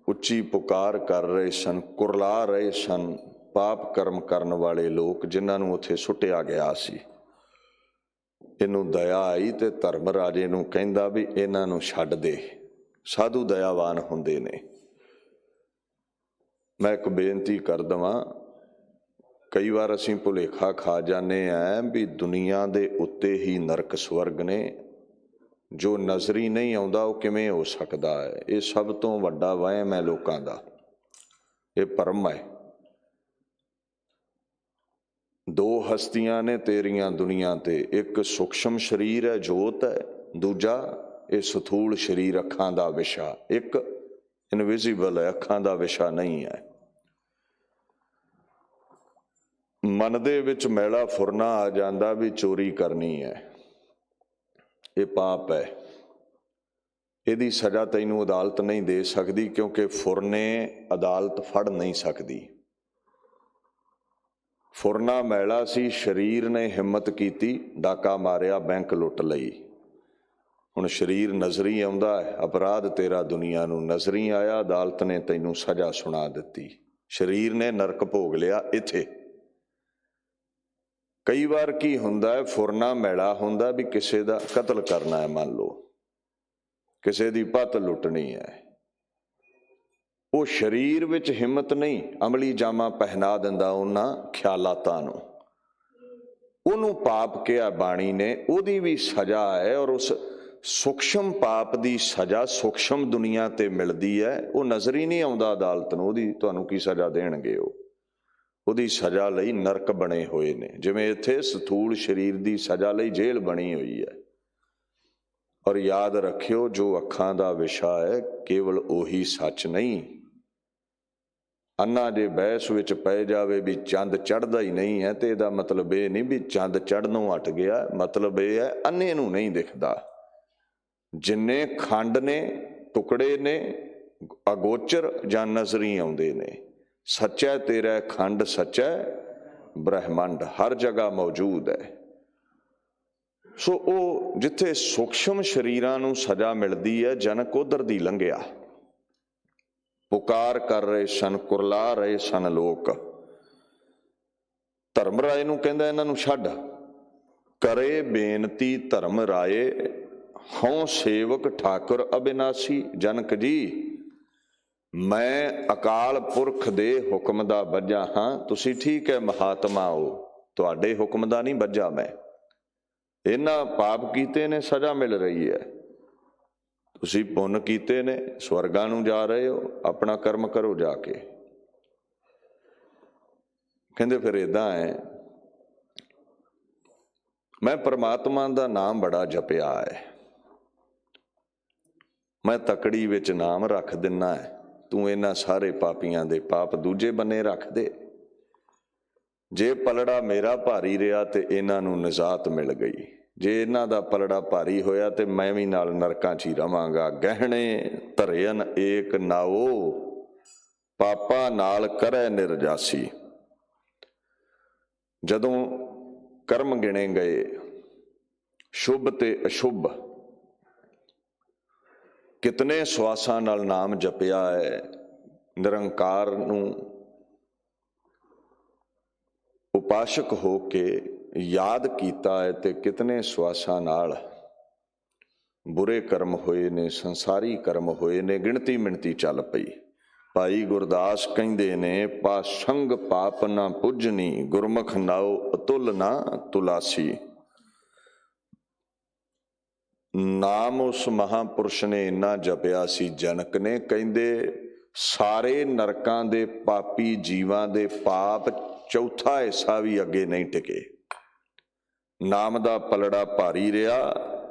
ਉੱਚੀ ਪੁਕਾਰ ਕਰ ਰਹੇ ਸਨ, ਕੁਰਲਾ ਰਹੇ ਸਨ ਪਾਪ ਕਰਮ ਕਰਨ ਵਾਲੇ ਲੋਕ ਜਿਨ੍ਹਾਂ ਨੂੰ ਉੱਥੇ ਸੁੱਟਿਆ ਗਿਆ ਸੀ। ਇਹਨੂੰ ਦਇਆ ਆਈ ਤੇ ਧਰਮ ਰਾਜੇ ਨੂੰ ਕਹਿੰਦਾ ਵੀ ਇਹਨਾਂ ਨੂੰ ਛੱਡ ਦੇ, ਸਾਧੂ ਦਇਆਵਾਨ ਹੁੰਦੇ ਨੇ। ਮੈਂ ਇੱਕ ਬੇਨਤੀ ਕਰ ਦੇਵਾਂ, ਕਈ ਵਾਰ ਅਸੀਂ ਭੁਲੇਖਾ ਖਾ ਜਾਂਦੇ ਹਾਂ ਵੀ ਦੁਨੀਆ ਦੇ ਉੱਤੇ ਹੀ ਨਰਕ ਸਵਰਗ ਨੇ, ਜੋ ਨਜ਼ਰੀ ਨਹੀਂ ਆਉਂਦਾ ਉਹ ਕਿਵੇਂ ਹੋ ਸਕਦਾ ਹੈ। ਇਹ ਸਭ ਤੋਂ ਵੱਡਾ ਵਹਿਮ ਹੈ ਲੋਕਾਂ ਦਾ, ਇਹ ਭਰਮ ਹੈ। ਦੋ ਹਸਤੀਆਂ ਨੇ ਤੇਰੀਆਂ ਦੁਨੀਆ ਤੇ, ਇੱਕ ਸੂਖਸ਼ਮ ਸਰੀਰ ਹੈ ਜੋਤ ਹੈ, ਦੂਜਾ ਇਹ ਸਥੂਲ ਸਰੀਰ ਅੱਖਾਂ ਦਾ ਵਿਸ਼ਾ, ਇੱਕ ਇਨਵਿਜ਼ੀਬਲ ਹੈ ਅੱਖਾਂ ਦਾ ਵਿਸ਼ਾ ਨਹੀਂ ਹੈ। ਮਨ ਦੇ ਵਿੱਚ ਮੈਲਾ ਫੁਰਨਾ ਆ ਜਾਂਦਾ ਵੀ ਚੋਰੀ ਕਰਨੀ ਹੈ, ਇਹ ਪਾਪ ਹੈ। ਇਹਦੀ ਸਜ਼ਾ ਤੈਨੂੰ ਅਦਾਲਤ ਨਹੀਂ ਦੇ ਸਕਦੀ, ਕਿਉਂਕਿ ਫੁਰਨੇ ਅਦਾਲਤ ਫੜ ਨਹੀਂ ਸਕਦੀ। ਫੁਰਨਾ ਮੈਲਾ ਸੀ, ਸਰੀਰ ਨੇ ਹਿੰਮਤ ਕੀਤੀ, ਡਾਕਾ ਮਾਰਿਆ, ਬੈਂਕ ਲੁੱਟ ਲਈ। ਹੁਣ ਸਰੀਰ ਨਜ਼ਰੀ ਆਉਂਦਾ ਹੈ, ਅਪਰਾਧ ਤੇਰਾ ਦੁਨੀਆ ਨੂੰ ਨਜ਼ਰੀ ਆਇਆ, ਅਦਾਲਤ ਨੇ ਤੈਨੂੰ ਸਜ਼ਾ ਸੁਣਾ ਦਿੱਤੀ। ਸਰੀਰ ਨੇ ਨਰਕ ਭੋਗ ਲਿਆ ਇੱਥੇ। ਕਈ ਵਾਰ ਕੀ ਹੁੰਦਾ ਹੈ, ਫੁਰਨਾ ਮੈਲਾ ਹੁੰਦਾ ਵੀ ਕਿਸੇ ਦਾ ਕਤਲ ਕਰਨਾ ਹੈ, ਮੰਨ ਲਓ ਕਿਸੇ ਦੀ ਪੱਤ ਲੁੱਟਣੀ ਹੈ, ਉਹ ਸਰੀਰ ਵਿੱਚ ਹਿੰਮਤ ਨਹੀਂ, ਅਮਲੀ ਜਾਮਾ ਪਹਿਨਾ ਦਿੰਦਾ ਉਹਨਾਂ ਖਿਆਲਾਤਾਂ ਨੂੰ, ਉਹਨੂੰ ਪਾਪ ਕਿਹਾ ਬਾਣੀ ਨੇ, ਉਹਦੀ ਵੀ ਸਜ਼ਾ ਹੈ। ਔਰ ਉਸ ਸੂਖਸ਼ਮ ਪਾਪ ਦੀ ਸਜ਼ਾ ਸੂਖਸ਼ਮ ਦੁਨੀਆ ਤੇ ਮਿਲਦੀ ਹੈ, ਉਹ ਨਜ਼ਰ ਹੀ ਨਹੀਂ ਆਉਂਦਾ ਅਦਾਲਤ ਨੂੰ। ਉਹਦੀ ਤੁਹਾਨੂੰ ਕੀ ਸਜ਼ਾ ਦੇਣਗੇ? ਉਹਦੀ ਸਜ਼ਾ ਲਈ ਨਰਕ ਬਣੇ ਹੋਏ ਨੇ, ਜਿਵੇਂ ਇੱਥੇ ਸਥੂਲ ਸਰੀਰ ਦੀ ਸਜ਼ਾ ਲਈ ਜੇਲ੍ਹ ਬਣੀ ਹੋਈ ਹੈ। ਔਰ ਯਾਦ ਰੱਖਿਓ, ਜੋ ਅੱਖਾਂ ਦਾ ਵਿਸ਼ਾ ਹੈ ਕੇਵਲ ਉਹੀ ਸੱਚ ਨਹੀਂ। ਅੰਨਾ ਜੇ ਬਹਿਸ ਵਿੱਚ ਪੈ ਜਾਵੇ ਵੀ ਚੰਦ ਚੜ੍ਹਦਾ ਹੀ ਨਹੀਂ ਹੈ, ਤੇ ਇਹਦਾ ਮਤਲਬ ਇਹ ਨਹੀਂ ਵੀ ਚੰਦ ਚੜ੍ਹਨੋਂ ਹਟ ਗਿਆ, ਮਤਲਬ ਇਹ ਹੈ ਅੰਨੇ ਨੂੰ ਨਹੀਂ ਦਿਖਦਾ। ਜਿੰਨੇ ਖੰਡ ਨੇ, ਟੁਕੜੇ ਨੇ, ਅਗੋਚਰ ਜਾਂ ਨਜ਼ਰੀ ਆਉਂਦੇ ਨੇ। ਸੱਚਾ ਤੇਰਾ ਖੰਡ, ਸੱਚਾ ਬ੍ਰਹਿਮੰਡ ਹਰ ਜਗ੍ਹਾ ਮੌਜੂਦ ਹੈ। ਸੋ ਉਹ ਜਿੱਥੇ ਸੂਖਸ਼ਮ ਸਰੀਰਾਂ ਨੂੰ ਸਜ਼ਾ ਮਿਲਦੀ ਹੈ, ਜਨਕ ਉਧਰ ਦੀ ਲੰਘਿਆ। ਪੁਕਾਰ ਕਰ ਰਹੇ ਸਨ, ਕੁਰਲਾ ਰਹੇ ਸਨ ਲੋਕ। ਧਰਮ ਰਾਏ ਨੂੰ ਕਹਿੰਦਾ ਇਹਨਾਂ ਨੂੰ ਛੱਡ। ਕਰੇ ਬੇਨਤੀ ਧਰਮ ਰਾਏ, ਹਉ ਸੇਵਕ ਠਾਕੁਰ ਅਬਿਨਾਸੀ। ਜਨਕ ਜੀ, ਮੈਂ ਅਕਾਲ ਪੁਰਖ ਦੇ ਹੁਕਮ ਦਾ ਬੱਝਾ ਹਾਂ, ਤੁਸੀਂ ਠੀਕ ਹੈ ਮਹਾਤਮਾ ਹੋ, ਤੁਹਾਡੇ ਹੁਕਮ ਦਾ ਨਹੀਂ ਬੱਝਾ ਮੈਂ। ਇਹਨਾਂ ਪਾਪ ਕੀਤੇ ਨੇ, ਸਜ਼ਾ ਮਿਲ ਰਹੀ ਹੈ। ਤੁਸੀਂ ਪੁੰਨ ਕੀਤੇ ਨੇ, ਸਵਰਗਾਂ ਨੂੰ ਜਾ ਰਹੇ ਹੋ, ਆਪਣਾ ਕਰਮ ਕਰੋ ਜਾ ਕੇ। ਕਹਿੰਦੇ ਫਿਰ ਏਦਾਂ ਹੈ, ਮੈਂ ਪਰਮਾਤਮਾ ਦਾ ਨਾਮ ਬੜਾ ਜਪਿਆ ਹੈ, ਮੈਂ ਤਕੜੀ ਵਿੱਚ ਨਾਮ ਰੱਖ ਦਿੰਨਾ ਹੈ, ਤੂੰ ਇਹਨਾਂ ਸਾਰੇ ਪਾਪੀਆਂ ਦੇ ਪਾਪ ਦੂਜੇ ਬੰਨੇ ਰੱਖ ਦੇ। ਜੇ ਪਲੜਾ ਮੇਰਾ ਭਾਰੀ ਰਿਹਾ ਤੇ ਇਹਨਾਂ ਨੂੰ ਨਿਜਾਤ ਮਿਲ ਗਈ, ਜੇ ਇਹਨਾਂ ਦਾ ਪਲੜਾ ਭਾਰੀ ਹੋਇਆ ਤੇ ਮੈਂ ਵੀ ਨਾਲ ਨਰਕਾਂ 'ਚ ਹੀ ਰਵਾਂਗਾ। ਗਹਿਣੇ ਧਰਿਅਨ ਏਕ ਨਾਓ, ਪਾਪਾ ਨਾਲ ਕਰੈ ਨਿਰਜਾਸੀ। ਜਦੋਂ ਕਰਮ ਗਿਣੇ ਗਏ, ਸ਼ੁਭ ਤੇ ਅਸ਼ੁਭ, ਕਿਤਨੇ ਸਵਾਸਾਂ ਨਾਲ ਨਾਮ ਜਪਿਆ ਹੈ, ਨਿਰੰਕਾਰ ਨੂੰ ਉਪਾਸ਼ਕ ਹੋ ਕੇ ਯਾਦ ਕੀਤਾ ਹੈ, ਤੇ ਕਿਤਨੇ ਸਵਾਸਾਂ ਨਾਲ ਬੁਰੇ ਕਰਮ ਹੋਏ ਨੇ, ਸੰਸਾਰੀ ਕਰਮ ਹੋਏ ਨੇ, ਗਿਣਤੀ ਮਿਣਤੀ ਚੱਲ ਪਈ। ਭਾਈ ਗੁਰਦਾਸ ਕਹਿੰਦੇ ਨੇ, ਪਾਸੰਗ ਪਾਪ ਨਾ ਪੁੱਜਨੀ, ਗੁਰਮੁਖ ਨਾਉ ਅਤੁਲ ਨਾ ਤੁਲਾਸੀ। ਨਾਮ ਉਸ ਮਹਾਂਪੁਰਸ਼ ਨੇ ਇੰਨਾ ਜਪਿਆ ਸੀ ਜਨਕ ਨੇ, ਕਹਿੰਦੇ ਸਾਰੇ ਨਰਕਾਂ ਦੇ ਪਾਪੀ ਜੀਵਾਂ ਦੇ ਪਾਪ ਚੌਥਾ ਹਿੱਸਾ ਵੀ ਅੱਗੇ ਨਹੀਂ ਟਿਕੇ। ਨਾਮ ਦਾ ਪਲੜਾ ਭਾਰੀ ਰਿਹਾ।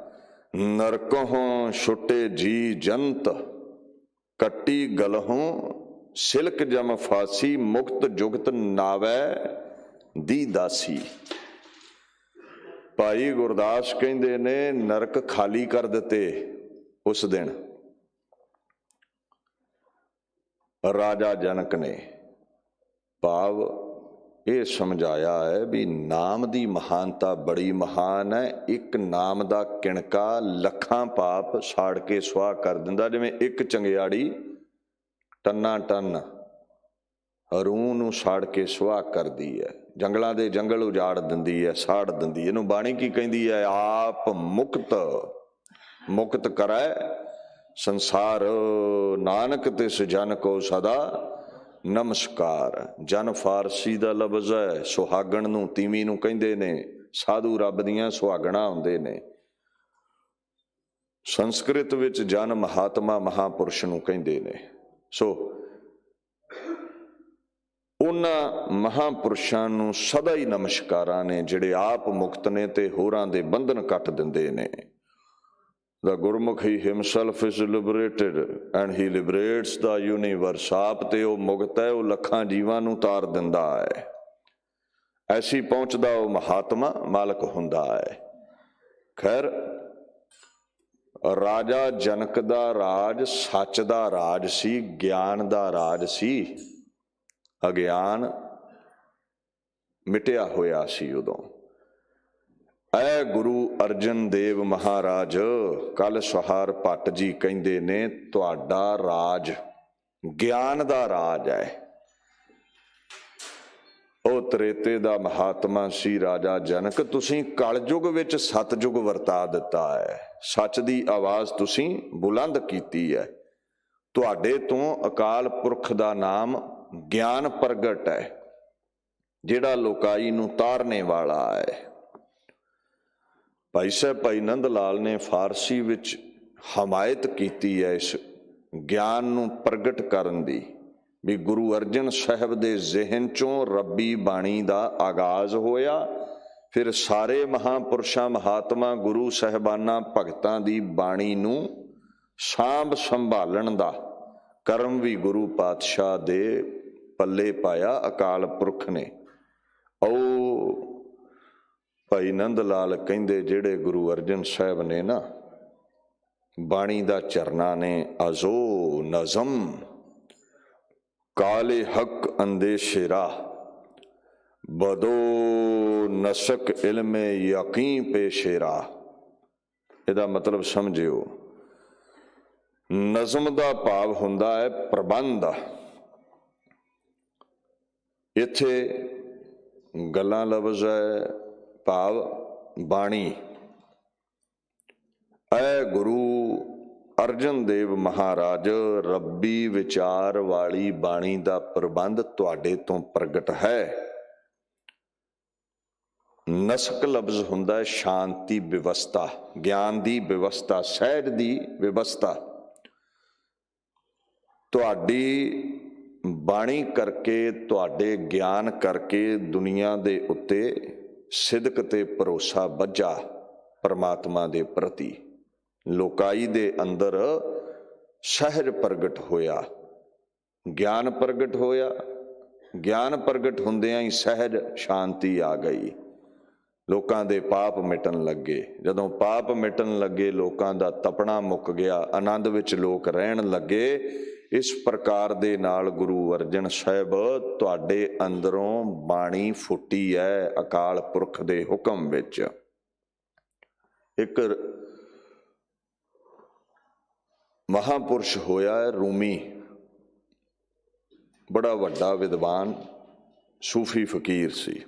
ਨਰਕੋਂ ਛੁੱਟੇ ਜੀ ਜੰਤ, ਕੱਟੀ ਗਲਹੋਂ ਸਿਲਕ ਜਮ ਫਾਸੀ, ਮੁਕਤ ਜੁਗਤ ਨਾਵੈ ਦੀ ਦਾਸੀ। ਭਾਈ ਗੁਰਦਾਸ ਕਹਿੰਦੇ ਨੇ, ਨਰਕ ਖਾਲੀ ਕਰ ਦਿੱਤੇ ਉਸ ਦਿਨ ਰਾਜਾ ਜਨਕ ਨੇ। ਭਾਵ ਇਹ ਸਮਝਾਇਆ ਹੈ ਵੀ ਨਾਮ ਦੀ ਮਹਾਨਤਾ ਬੜੀ ਮਹਾਨ ਹੈ। ਇੱਕ ਨਾਮ ਦਾ ਕਿਣਕਾ ਲੱਖਾਂ ਪਾਪ ਸਾੜ ਕੇ ਸੁਆਹ ਕਰ ਦਿੰਦਾ। ਜਿਵੇਂ ਇੱਕ ਚੰਗਿਆੜੀ ਟੰਨਾ ਟੰਨ ਰੂਹ ਨੂੰ ਸਾੜ ਕੇ ਸੁਆਹ ਕਰਦੀ ਹੈ, ਜੰਗਲਾਂ ਦੇ ਜੰਗਲ ਉਜਾੜ ਦਿੰਦੀ ਹੈ, ਸਾੜ ਦਿੰਦੀ। ਇਹਨੂੰ ਬਾਣੀ ਕੀ ਕਹਿੰਦੀ ਹੈ? ਆਪ ਮੁਕਤ ਕਰੈ ਸੰਸਾਰ, ਨਾਨਕ ਤਿਸ ਜਨ ਕੋ ਸਦਾ ਨਮਸਕਾਰ। ਜਨ ਫਾਰਸੀ ਦਾ ਲਫ਼ਜ਼ ਹੈ। ਸੁਹਾਗਣ ਨੂੰ, ਤੀਵੀਂ ਨੂੰ ਕਹਿੰਦੇ ਨੇ। ਸਾਧੂ ਰੱਬ ਦੀਆਂ ਸੁਹਾਗਣਾ ਹੁੰਦੇ ਨੇ। ਸੰਸਕ੍ਰਿਤ ਵਿੱਚ ਜਨ ਮਹਾਤਮਾ ਮਹਾਂਪੁਰਸ਼ ਨੂੰ ਕਹਿੰਦੇ ਨੇ। ਸੋ ਉਹਨਾਂ ਮਹਾਂਪੁਰਸ਼ਾਂ ਨੂੰ ਸਦਾ ਹੀ ਨਮਸਕਾਰਾਂ ਨੇ, ਜਿਹੜੇ ਆਪ ਮੁਕਤ ਨੇ ਤੇ ਹੋਰਾਂ ਦੇ ਬੰਧਨ ਕੱਟ ਦਿੰਦੇ ਨੇ। The Gurmukh himself is liberated and he liberates the universe। ਆਪ ਤੇ ਉਹ ਮੁਕਤ ਹੈ, ਉਹ ਲੱਖਾਂ ਜੀਵਾਂ ਨੂੰ ਤਾਰ ਦਿੰਦਾ ਹੈ। ਐਸੀ ਪਹੁੰਚ ਦਾ ਉਹ ਮਹਾਤਮਾ ਮਾਲਕ ਹੁੰਦਾ ਹੈ। ਖੈਰ, ਰਾਜਾ ਜਨਕ ਦਾ ਰਾਜ ਸੱਚ ਦਾ ਰਾਜ ਸੀ, ਗਿਆਨ ਦਾ ਰਾਜ ਸੀ। ਅਗਿਆਨ ਮਿਟਿਆ ਹੋਇਆ ਸੀ ਉਦੋਂ। ਐ ਗੁਰੂ ਅਰਜਨ ਦੇਵ ਮਹਾਰਾਜ, ਕੱਲ ਸੁਹਾਰ ਭੱਟ ਜੀ ਕਹਿੰਦੇ ਨੇ, ਤੁਹਾਡਾ ਰਾਜ ਗਿਆਨ ਦਾ ਰਾਜ ਹੈ। ਉਹ ਤ੍ਰੇਤੇ ਦਾ ਮਹਾਤਮਾ ਸੀ ਰਾਜਾ ਜਨਕ। ਤੁਸੀਂ ਕਲਯੁਗ ਵਿੱਚ ਸਤਯੁਗ ਵਰਤਾ ਦਿੱਤਾ ਹੈ। ਸੱਚ ਦੀ ਆਵਾਜ਼ ਤੁਸੀਂ ਬੁਲੰਦ ਕੀਤੀ ਹੈ। ਤੁਹਾਡੇ ਤੋਂ ਅਕਾਲ ਪੁਰਖ ਦਾ ਨਾਮ ਗਿਆਨ ਪ੍ਰਗਟ ਹੈ, ਜਿਹੜਾ ਲੋਕਾਈ ਨੂੰ ਤਾਰਨੇ ਵਾਲਾ ਹੈ। ਭਾਈ ਸਾਹਿਬ ਭਾਈ ਨੰਦ ਲਾਲ ਨੇ ਫਾਰਸੀ ਵਿੱਚ ਹਮਾਇਤ ਕੀਤੀ ਹੈ ਇਸ ਗਿਆਨ ਨੂੰ ਪ੍ਰਗਟ ਕਰਨ ਦੀ, ਵੀ ਗੁਰੂ ਅਰਜਨ ਸਾਹਿਬ ਦੇ ਜ਼ਿਹਨ ਚੋਂ ਰੱਬੀ ਬਾਣੀ ਦਾ ਆਗਾਜ਼ ਹੋਇਆ। ਫਿਰ ਸਾਰੇ ਮਹਾਂਪੁਰਸ਼ਾਂ, ਮਹਾਤਮਾ, ਗੁਰੂ ਸਾਹਿਬਾਨਾਂ, ਭਗਤਾਂ ਦੀ ਬਾਣੀ ਨੂੰ ਸਾਂਭ ਸੰਭਾਲਣ ਦਾ ਕਰਮ ਵੀ ਗੁਰੂ ਪਾਤਸ਼ਾਹ ਦੇ ਪੱਲੇ ਪਾਇਆ ਅਕਾਲ ਪੁਰਖ ਨੇ। ਉਹ ਭਾਈ ਨੰਦ ਲਾਲ ਕਹਿੰਦੇ, ਜਿਹੜੇ ਗੁਰੂ ਅਰਜਨ ਸਾਹਿਬ ਨੇ ਨਾ, ਬਾਣੀ ਦਾ ਝਰਨਾ ਨੇ। ਅਜ਼ੋ ਨਜ਼ਮ ਕਾਲੇ ਹੱਕ ਅੰਦੇਸ਼ੇਰਾ, ਬਦੋ ਨਸਕ ਇਲਮੇ ਯਕੀਨ ਪੇਸ਼ੇਰਾ। ਇਹਦਾ ਮਤਲਬ ਸਮਝਿਓ। ਨਜ਼ਮ ਦਾ ਭਾਵ ਹੁੰਦਾ ਹੈ ਪ੍ਰਬੰਧ। ਇੱਥੇ ਗੱਲਾਂ ਲਫ਼ਜ਼ ਹੈ, ਭਾਵ ਬਾਣੀ। ਐ ਗੁਰੂ ਅਰਜਨ ਦੇਵ ਮਹਾਰਾਜ, ਰੱਬੀ ਵਿਚਾਰ ਵਾਲੀ ਬਾਣੀ ਦਾ ਪ੍ਰਬੰਧ ਤੁਹਾਡੇ ਤੋਂ ਪ੍ਰਗਟ ਹੈ। ਨਸਕ ਲਫ਼ਜ਼ ਹੁੰਦਾ ਹੈ ਸ਼ਾਂਤੀ, ਵਿਵਸਥਾ, ਗਿਆਨ ਦੀ ਵਿਵਸਥਾ, ਸਹਿਜ ਦੀ ਵਿਵਸਥਾ। ਤੁਹਾਡੀ ਬਾਣੀ ਕਰਕੇ, ਤੁਹਾਡੇ ਗਿਆਨ ਕਰਕੇ ਦੁਨੀਆ ਦੇ ਉੱਤੇ ਸਿਦਕ ਤੇ ਭਰੋਸਾ ਬੱਝਾ ਪਰਮਾਤਮਾ ਦੇ ਪ੍ਰਤੀ। ਲੋਕਾਈ ਦੇ ਅੰਦਰ ਸਹਿਜ ਪ੍ਰਗਟ ਹੋਇਆ, ਗਿਆਨ ਪ੍ਰਗਟ ਹੋਇਆ। ਗਿਆਨ ਪ੍ਰਗਟ ਹੁੰਦਿਆਂ ਹੀ ਸਹਿਜ ਸ਼ਾਂਤੀ ਆ ਗਈ। ਲੋਕਾਂ ਦੇ ਪਾਪ ਮਿਟਣ ਲੱਗੇ। ਜਦੋਂ ਪਾਪ ਮਿਟਣ ਲੱਗੇ, ਲੋਕਾਂ ਦਾ ਤਪਣਾ ਮੁੱਕ ਗਿਆ, ਆਨੰਦ ਵਿੱਚ ਲੋਕ ਰਹਿਣ ਲੱਗੇ। ਇਸ ਪ੍ਰਕਾਰ ਦੇ ਨਾਲ ਗੁਰੂ ਅਰਜਨ ਸਾਹਿਬ ਤੁਹਾਡੇ ਅੰਦਰੋਂ ਬਾਣੀ ਫੁੱਟੀ ਹੈ ਅਕਾਲ ਪੁਰਖ ਦੇ ਹੁਕਮ ਵਿੱਚ। ਇੱਕ ਮਹਾਂਪੁਰਸ਼ ਹੋਇਆ ਹੈ ਰੂਮੀ, ਬੜਾ ਵੱਡਾ ਵਿਦਵਾਨ ਸੂਫੀ ਫਕੀਰ ਸੀ।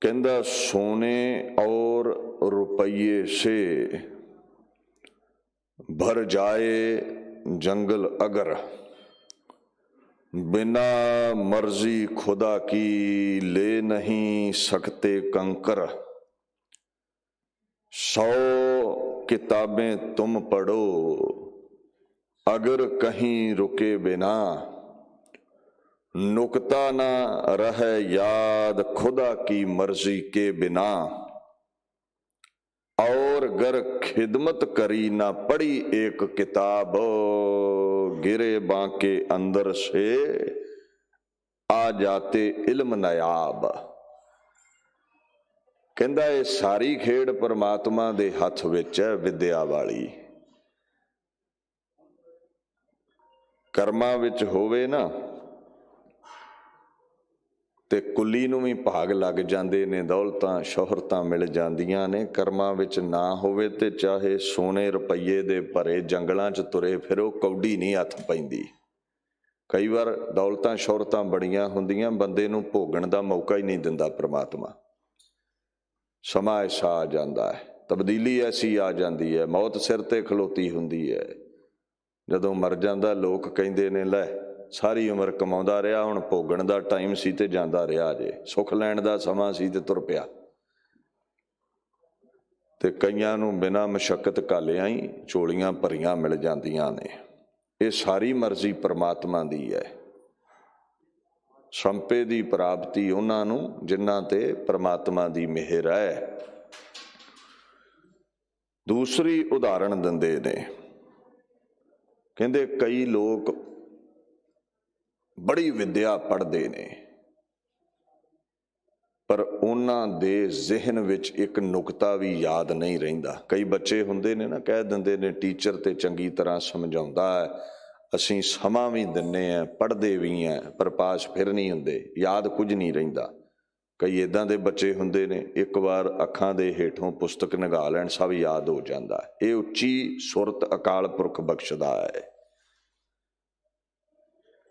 ਕਹਿੰਦਾ, ਸੋਨੇ ਔਰ ਰੁਪਈਏ ਸੇ भर जाए जंगल अगर, बिना मर्जी खुदा की ले नहीं सकते कंकर। 100 किताबें तुम पढ़ो अगर कहीं रुके बिना, नुक्ता ना रहे याद खुदा की मर्जी के बिना। और गर खिदमत करी ना पढ़ी एक किताब, गिरे बांके अंदर से आ जाते इल्म नायाब। ਕਹਿੰਦਾ ਇਹ ਸਾਰੀ ਖੇਡ ਪਰਮਾਤਮਾ ਦੇ ਹੱਥ ਵਿੱਚ ਹੈ, ਵਿਦਿਆ ਵਾਲੀ। ਕਰਮਾਂ ਵਿੱਚ ਹੋਵੇ ਨਾ ਤੇ ਕੁੱਲੀ ਨੂੰ ਵੀ ਭਾਗ ਲੱਗ ਜਾਂਦੇ ਨੇ, ਦੌਲਤਾਂ ਸ਼ੋਹਰਤਾਂ ਮਿਲ ਜਾਂਦੀਆਂ ਨੇ। ਕਰਮਾਂ ਵਿੱਚ ਨਾ ਹੋਵੇ ਤੇ ਚਾਹੇ ਸੋਨੇ ਰੁਪਈਏ ਦੇ ਭਰੇ ਜੰਗਲਾਂ 'ਚ ਤੁਰੇ ਫਿਰੋ, ਕੌਡੀ ਨਹੀਂ ਹੱਥ ਪੈਂਦੀ। ਕਈ ਵਾਰ ਦੌਲਤਾਂ ਸ਼ੋਹਰਤਾਂ ਬੜੀਆਂ ਹੁੰਦੀਆਂ, ਬੰਦੇ ਨੂੰ ਭੋਗਣ ਦਾ ਮੌਕਾ ਹੀ ਨਹੀਂ ਦਿੰਦਾ ਪ੍ਰਮਾਤਮਾ। ਸਮਾਂ ਐਸਾ ਆ ਜਾਂਦਾ ਹੈ, ਤਬਦੀਲੀ ਐਸੀ ਆ ਜਾਂਦੀ ਹੈ, ਮੌਤ ਸਿਰ ਤੇ ਖਲੋਤੀ ਹੁੰਦੀ ਹੈ। ਜਦੋਂ ਮਰ ਜਾਂਦਾ ਲੋਕ ਕਹਿੰਦੇ ਨੇ, ਲੈ ਸਾਰੀ ਉਮਰ ਕਮਾਉਂਦਾ ਰਿਹਾ, ਹੁਣ ਭੋਗਣ ਦਾ ਟਾਈਮ ਸੀ ਤੇ ਜਾਂਦਾ ਰਿਹਾ, ਜੇ ਸੁੱਖ ਲੈਣ ਦਾ ਸਮਾਂ ਸੀ ਤੇ ਤੁਰ ਪਿਆ। ਤੇ ਕਈਆਂ ਨੂੰ ਬਿਨਾਂ ਮਸ਼ੱਕਤ ਘਾਲਿਆਂ ਹੀ ਝੋਲੀਆਂ ਭਰੀਆਂ ਮਿਲ ਜਾਂਦੀਆਂ ਨੇ। ਇਹ ਸਾਰੀ ਮਰਜ਼ੀ ਪ੍ਰਮਾਤਮਾ ਦੀ ਹੈ। ਸੰਪੇ ਦੀ ਪ੍ਰਾਪਤੀ ਉਹਨਾਂ ਨੂੰ ਜਿਨ੍ਹਾਂ ਤੇ ਪ੍ਰਮਾਤਮਾ ਦੀ ਮਿਹਰ ਹੈ। ਦੂਸਰੀ ਉਦਾਹਰਣ ਦਿੰਦੇ ਨੇ, ਕਹਿੰਦੇ ਕਈ ਲੋਕ ਬੜੀ ਵਿਦਿਆ ਪੜ੍ਹਦੇ ਨੇ, ਪਰ ਉਹਨਾਂ ਦੇ ਜ਼ਿਹਨ ਵਿੱਚ ਇੱਕ ਨੁਕਤਾ ਵੀ ਯਾਦ ਨਹੀਂ ਰਹਿੰਦਾ। ਕਈ ਬੱਚੇ ਹੁੰਦੇ ਨੇ ਨਾ, ਕਹਿ ਦਿੰਦੇ ਨੇ ਟੀਚਰ ਤੇ ਚੰਗੀ ਤਰ੍ਹਾਂ ਸਮਝਾਉਂਦਾ ਹੈ, ਅਸੀਂ ਸਮਾਂ ਵੀ ਦਿੰਦੇ ਹਾਂ, ਪੜ੍ਹਦੇ ਵੀ ਹਾਂ, ਪਰ ਪਾਸ ਫਿਰ ਨਹੀਂ ਹੁੰਦੇ, ਯਾਦ ਕੁਝ ਨਹੀਂ ਰਹਿੰਦਾ। ਕਈ ਇੱਦਾਂ ਦੇ ਬੱਚੇ ਹੁੰਦੇ ਨੇ, ਇੱਕ ਵਾਰ ਅੱਖਾਂ ਦੇ ਹੇਠੋਂ ਪੁਸਤਕ ਨਿਗਾਹ ਲੈਣ ਸਭ ਯਾਦ ਹੋ ਜਾਂਦਾ। ਇਹ ਉੱਚੀ ਸੁਰਤ ਅਕਾਲ ਪੁਰਖ ਬਖਸ਼ਦਾ ਹੈ।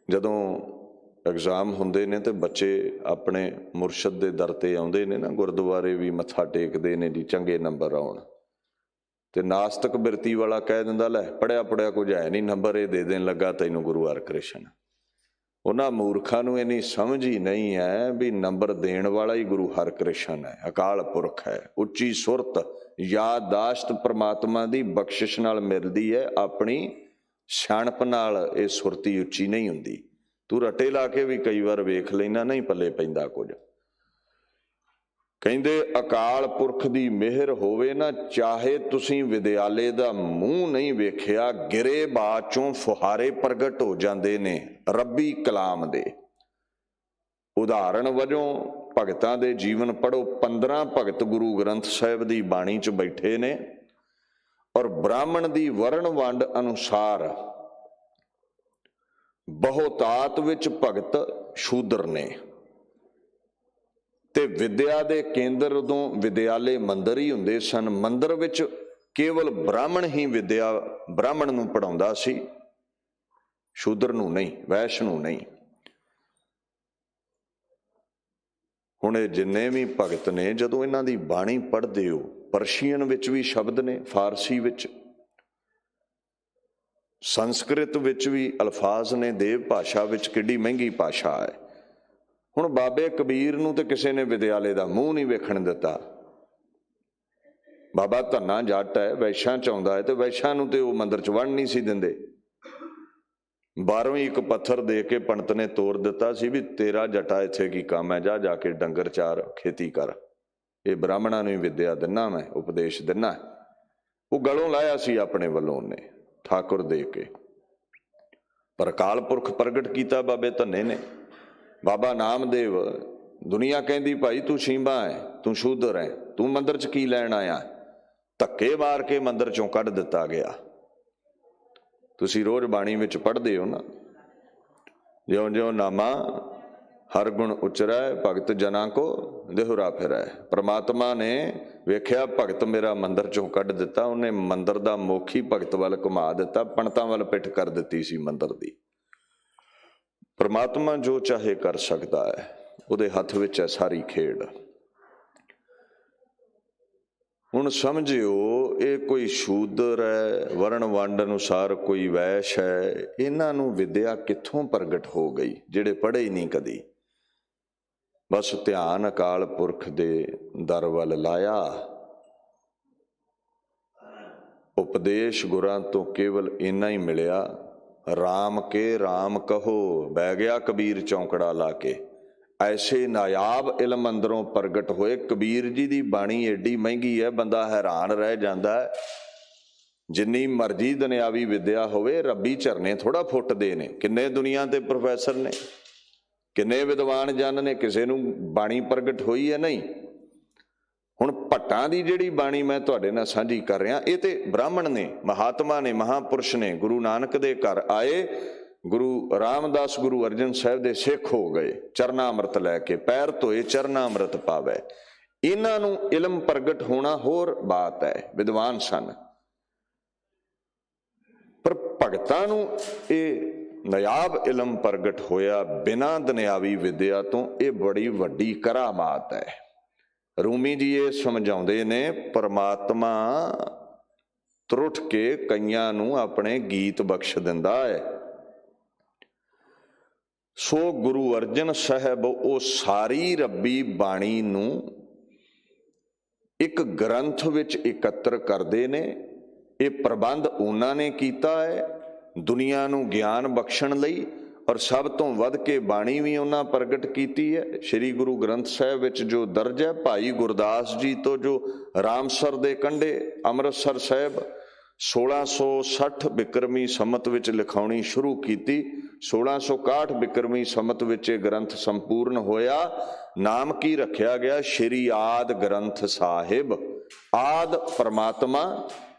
ਜਦੋਂ ਐਗਜ਼ਾਮ ਹੁੰਦੇ ਨੇ ਤੇ ਬੱਚੇ ਆਪਣੇ ਮੁਰਸ਼ਦ ਦੇ ਦਰ ਤੇ ਆਉਂਦੇ ਨੇ ਨਾ, ਗੁਰਦੁਆਰੇ ਵੀ ਮੱਥਾ ਟੇਕਦੇ ਨੇ ਜੀ ਚੰਗੇ ਨੰਬਰ ਆਉਣ, ਤੇ ਨਾਸਤਕ ਬਿਰਤੀ ਵਾਲਾ ਕਹਿ ਦਿੰਦਾ, ਲੈ ਪੜ੍ਹਿਆ ਕੁਝ ਹੈ ਨਹੀਂ, ਨੰਬਰ ਇਹ ਦੇ ਦੇਣ ਲੱਗਾ ਤੈਨੂੰ ਗੁਰੂ ਹਰਕ੍ਰਿਸ਼ਨ। ਉਹਨਾਂ ਮੂਰਖਾਂ ਨੂੰ ਇੰਨੀ ਸਮਝ ਹੀ ਨਹੀਂ ਹੈ ਵੀ ਨੰਬਰ ਦੇਣ ਵਾਲਾ ਹੀ ਗੁਰੂ ਹਰਕ੍ਰਿਸ਼ਨ ਹੈ, ਅਕਾਲ ਪੁਰਖ ਹੈ। ਉੱਚੀ ਸੁਰਤ ਯਾਦਾਸ਼ਤ ਪ੍ਰਮਾਤਮਾ ਦੀ ਬਖਸ਼ਿਸ਼ ਨਾਲ ਮਿਲਦੀ ਹੈ, ਆਪਣੀ ਸਿਆਣਪ ਨਾਲ ਇਹ ਸੁਰਤੀ ਉੱਚੀ ਨਹੀਂ ਹੁੰਦੀ। ਤੂੰ ਰੱਟੇ ਲਾ ਕੇ ਵੀ ਕਈ ਵਾਰ ਵੇਖ ਲੈਣਾ, ਨਹੀਂ ਪੱਲੇ ਪੈਂਦਾ ਕੁਝ। ਕਹਿੰਦੇ ਅਕਾਲ ਪੁਰਖ ਦੀ ਮਿਹਰ ਹੋਵੇ ਨਾ, ਚਾਹੇ ਤੁਸੀਂ ਵਿਦਿਆਲੇ ਦਾ ਮੂੰਹ ਨਹੀਂ ਵੇਖਿਆ, ਗਿਰੇ ਬਾਅਦ ਚੋਂ ਫੁਹਾਰੇ ਪ੍ਰਗਟ ਹੋ ਜਾਂਦੇ ਨੇ ਰੱਬੀ ਕਲਾਮ ਦੇ। ਉਦਾਹਰਣ ਵਜੋਂ ਭਗਤਾਂ ਦੇ ਜੀਵਨ ਪੜ੍ਹੋ। 15 ਭਗਤ ਗੁਰੂ ਗ੍ਰੰਥ ਸਾਹਿਬ ਦੀ ਬਾਣੀ 'ਚ ਬੈਠੇ ਨੇ, ਔਰ ਬ੍ਰਾਹਮਣ ਦੀ ਵਰਣ ਵੰਡ ਅਨੁਸਾਰ ਬਹੁਤਾਤ ਵਿੱਚ ਭਗਤ ਸ਼ੂਦਰ ਨੇ, ਤੇ ਵਿਦਿਆ ਦੇ ਕੇਂਦਰ ਉਦੋਂ ਵਿਦਿਆਲੇ ਮੰਦਰ ਹੀ ਹੁੰਦੇ ਸਨ। ਮੰਦਰ ਵਿੱਚ ਕੇਵਲ ਬ੍ਰਾਹਮਣ ਹੀ ਵਿਦਿਆ ਬ੍ਰਾਹਮਣ ਨੂੰ ਪੜ੍ਹਾਉਂਦਾ ਸੀ, ਸ਼ੂਦਰ ਨੂੰ ਨਹੀਂ, ਵੈਸ਼ ਨੂੰ ਨਹੀਂ। ਹੁਣ ਇਹ ਜਿੰਨੇ ਵੀ ਭਗਤ ਨੇ, ਜਦੋਂ ਇਹਨਾਂ ਦੀ ਬਾਣੀ ਪੜ੍ਹਦੇ ਹੋ, ਪਰਸ਼ੀਅਨ ਵਿੱਚ ਵੀ ਸ਼ਬਦ ਨੇ, ਫਾਰਸੀ ਵਿੱਚ, ਸੰਸਕ੍ਰਿਤ ਵਿੱਚ ਵੀ ਅਲਫਾਜ਼ ਨੇ, ਦੇਵ ਭਾਸ਼ਾ ਵਿੱਚ ਕਿੱਡੀ ਮਹਿੰਗੀ ਭਾਸ਼ਾ ਹੈ। ਹੁਣ ਬਾਬੇ ਕਬੀਰ ਨੂੰ ਤੇ ਕਿਸੇ ਨੇ ਵਿਦਿਆਲੇ ਦਾ ਮੂੰਹ ਨਹੀਂ ਵੇਖਣ ਦਿੱਤਾ। ਬਾਬਾ ਧੰਨਾ ਜੱਟ ਹੈ, ਵੈਸ਼ਾਂ ਚ ਆਉਂਦਾ ਹੈ, ਤੇ ਵੈਸ਼ਾਂ ਨੂੰ ਤੇ ਉਹ ਮੰਦਰ ਚ ਵੜਨ ਨਹੀਂ ਸੀ ਦਿੰਦੇ। 12ਵੀਂ ਇੱਕ ਪੱਥਰ ਦੇ ਕੇ ਪੰਡਤ ਨੇ ਤੋਰ ਦਿੱਤਾ ਸੀ ਵੀ ਤੇਰਾ ਜੱਟਾ ਇੱਥੇ ਕੀ ਕੰਮ ਹੈ, ਜਾ ਕੇ ਡੰਗਰ ਚਾਰ, ਖੇਤੀ ਕਰ, ਇਹ ਬ੍ਰਾਹਮਣਾਂ ਨੂੰ ਹੀ ਵਿਦਿਆ ਦਿੰਨਾ, ਮੈਂ ਉਪਦੇਸ਼ ਦਿੰਨਾ। ਉਹ ਗਲੋਂ ਲਾਇਆ ਸੀ ਆਪਣੇ ਵੱਲੋਂ ਨੇ, ਠਾਕੁਰ ਦੇ ਕੇ, ਪਰ ਅਕਾਲ ਪੁਰਖ ਪ੍ਰਗਟ ਕੀਤਾ ਬਾਬੇ ਧੰਨੇ ਨੇ। ਬਾਬਾ ਨਾਮਦੇਵ, ਦੁਨੀਆ ਕਹਿੰਦੀ ਭਾਈ ਤੂੰ ਸ਼ੀਂਬਾ ਹੈ, ਤੂੰ ਸ਼ੂਦਰ ਹੈ, ਤੂੰ ਮੰਦਰ 'ਚ ਕੀ ਲੈਣ ਆਇਆ, ਧੱਕੇ ਮਾਰ ਕੇ ਮੰਦਰ 'ਚੋਂ ਕੱਢ ਦਿੱਤਾ ਗਿਆ। ਤੁਸੀਂ ਰੋਜ਼ ਬਾਣੀ ਵਿੱਚ ਪੜ੍ਹਦੇ ਹੋ ਨਾ, ਜਿਉਂ ਜਿਉਂ ਨਾਮਾ ਹਰ ਗੁਣ ਉਚਰੈ, ਭਗਤ ਜਨਾਂ ਕੋ ਦੇਹੁਰਾ ਫਿਰੈ। ਪ੍ਰਮਾਤਮਾ ਨੇ ਵੇਖਿਆ ਭਗਤ ਮੇਰਾ ਮੰਦਰ 'ਚੋਂ ਕੱਢ ਦਿੱਤਾ, ਉਹਨੇ ਮੰਦਰ ਦਾ ਮੁਖੀ ਭਗਤ ਵੱਲ ਘੁਮਾ ਦਿੱਤਾ, ਪੰਡਤਾਂ ਵੱਲ ਪਿੱਠ ਕਰ ਦਿੱਤੀ ਸੀ ਮੰਦਰ ਦੀ। ਪ੍ਰਮਾਤਮਾ ਜੋ ਚਾਹੇ ਕਰ ਸਕਦਾ ਹੈ, ਉਹਦੇ ਹੱਥ ਵਿੱਚ ਹੈ ਸਾਰੀ ਖੇਡ। ਹੁਣ ਸਮਝਿਓ, ਇਹ ਕੋਈ ਸ਼ੂਦਰ ਹੈ, ਵਰਣ ਵੰਡ ਅਨੁਸਾਰ ਕੋਈ ਵੈਸ਼ ਹੈ, ਇਹਨਾਂ ਨੂੰ ਵਿਦਿਆ ਕਿੱਥੋਂ ਪ੍ਰਗਟ ਹੋ ਗਈ ਜਿਹੜੇ ਪੜ੍ਹੇ ਹੀ ਨਹੀਂ ਕਦੀ। ਬਸ ਧਿਆਨ ਅਕਾਲ ਪੁਰਖ ਦੇ ਦਰ ਵੱਲ ਲਾਇਆ, ਉਪਦੇਸ਼ ਗੁਰਾਂ ਤੋਂ ਕੇਵਲ ਇੰਨਾ ਹੀ ਮਿਲਿਆ, ਰਾਮ ਕੇ ਰਾਮ ਕਹੋ, ਬਹਿ ਗਿਆ ਕਬੀਰ ਚੌਂਕੜਾ ਲਾ ਕੇ। ਐਸੇ ਨਾਯਾਬ ਇਲਮ ਅੰਦਰੋਂ ਪ੍ਰਗਟ ਹੋਏ। ਕਬੀਰ ਜੀ ਦੀ ਬਾਣੀ ਏਡੀ ਮਹਿੰਗੀ ਹੈ, ਬੰਦਾ ਹੈਰਾਨ ਰਹਿ ਜਾਂਦਾ ਹੈ। ਜਿੰਨੀ ਮਰਜ਼ੀ ਦੁਨਿਆਵੀ ਵਿਦਿਆ ਹੋਵੇ, ਰੱਬੀ ਝਰਨੇ ਥੋੜ੍ਹਾ ਫੁੱਟਦੇ ਨੇ। ਕਿੰਨੇ ਦੁਨੀਆ ਦੇ ਪ੍ਰੋਫੈਸਰ ਨੇ, ਕਿੰਨੇ ਵਿਦਵਾਨ ਜਨ ਨੇ, ਕਿਸੇ ਨੂੰ ਬਾਣੀ ਪ੍ਰਗਟ ਹੋਈ ਹੈ ਨਹੀਂ। ਹੁਣ ਭੱਟਾਂ ਦੀ ਜਿਹੜੀ ਬਾਣੀ ਮੈਂ ਤੁਹਾਡੇ ਨਾਲ ਸਾਂਝੀ ਕਰ ਰਿਹਾ, ਇਹ ਤੇ ਬ੍ਰਾਹਮਣ ਨੇ, ਮਹਾਤਮਾ ਨੇ, ਮਹਾਂਪੁਰਸ਼ ਨੇ, ਗੁਰੂ ਨਾਨਕ ਦੇ ਘਰ ਆਏ ਗੁਰੂ ਰਾਮਦਾਸ ਗੁਰੂ ਅਰਜਨ ਸਾਹਿਬ ਦੇ ਸਿੱਖ ਹੋ ਗਏ, ਚਰਨਾ ਅੰਮ੍ਰਿਤ ਲੈ ਕੇ, ਪੈਰ ਧੋਏ ਚਰਨਾ ਅੰਮ੍ਰਿਤ ਪਾਵੇ। ਇਹਨਾਂ ਨੂੰ ਇਲਮ ਪ੍ਰਗਟ ਹੋਣਾ ਹੋਰ ਬਾਤ ਹੈ, ਵਿਦਵਾਨ ਸਨ, ਪਰ ਭਗਤਾਂ ਨੂੰ ਇਹ ਨਾਯਾਬ ਇਲਮ ਪ੍ਰਗਟ ਹੋਇਆ ਬਿਨਾਂ ਦੁਨਿਆਵੀ ਵਿਦਿਆ ਤੋਂ। ਇਹ ਬੜੀ ਵੱਡੀ ਕਰਾਮਾਤ ਹੈ। ਰੂਮੀ ਜੀ ਇਹ ਸਮਝਾਉਂਦੇ ਨੇ, ਪਰਮਾਤਮਾ ਤਰੁੱਠ ਕੇ ਕਈਆਂ ਨੂੰ ਆਪਣੇ ਗੀਤ ਬਖਸ਼ ਦਿੰਦਾ ਹੈ। ਸੋ ਗੁਰੂ ਅਰਜਨ ਸਾਹਿਬ ਉਹ ਸਾਰੀ ਰੱਬੀ ਬਾਣੀ ਨੂੰ ਇੱਕ ਗ੍ਰੰਥ ਵਿੱਚ ਇਕੱਤਰ ਕਰਦੇ ਨੇ। ਇਹ ਪ੍ਰਬੰਧ ਉਹਨਾਂ ਨੇ ਕੀਤਾ ਹੈ ਦੁਨੀਆ ਨੂੰ ਗਿਆਨ ਬਖਸ਼ਣ ਲਈ, ਔਰ ਸਭ ਤੋਂ ਵੱਧ ਕੇ ਬਾਣੀ ਵੀ ਉਹਨਾਂ ਪ੍ਰਗਟ ਕੀਤੀ ਹੈ। ਸ੍ਰੀ ਗੁਰੂ ਗ੍ਰੰਥ ਸਾਹਿਬ ਵਿੱਚ ਜੋ ਦਰਜ ਹੈ, ਭਾਈ ਗੁਰਦਾਸ ਜੀ ਤੋਂ ਜੋ ਰਾਮਸਰ ਦੇ ਕੰਢੇ ਅੰਮ੍ਰਿਤਸਰ ਸਾਹਿਬ 1660 ਬਿਕਰਮੀ ਸੰਮਤ ਵਿੱਚ ਲਿਖਾਉਣੀ ਸ਼ੁਰੂ ਕੀਤੀ, 1661 ਬਿਕਰਮੀ ਸੰਮਤ ਵਿੱਚ ਇਹ ਗ੍ਰੰਥ ਸੰਪੂਰਨ ਹੋਇਆ। ਨਾਮ ਕੀ ਰੱਖਿਆ ਗਿਆ? ਸ਼੍ਰੀ ਆਦ ਗ੍ਰੰਥ ਸਾਹਿਬ। ਆਦ ਪਰਮਾਤਮਾ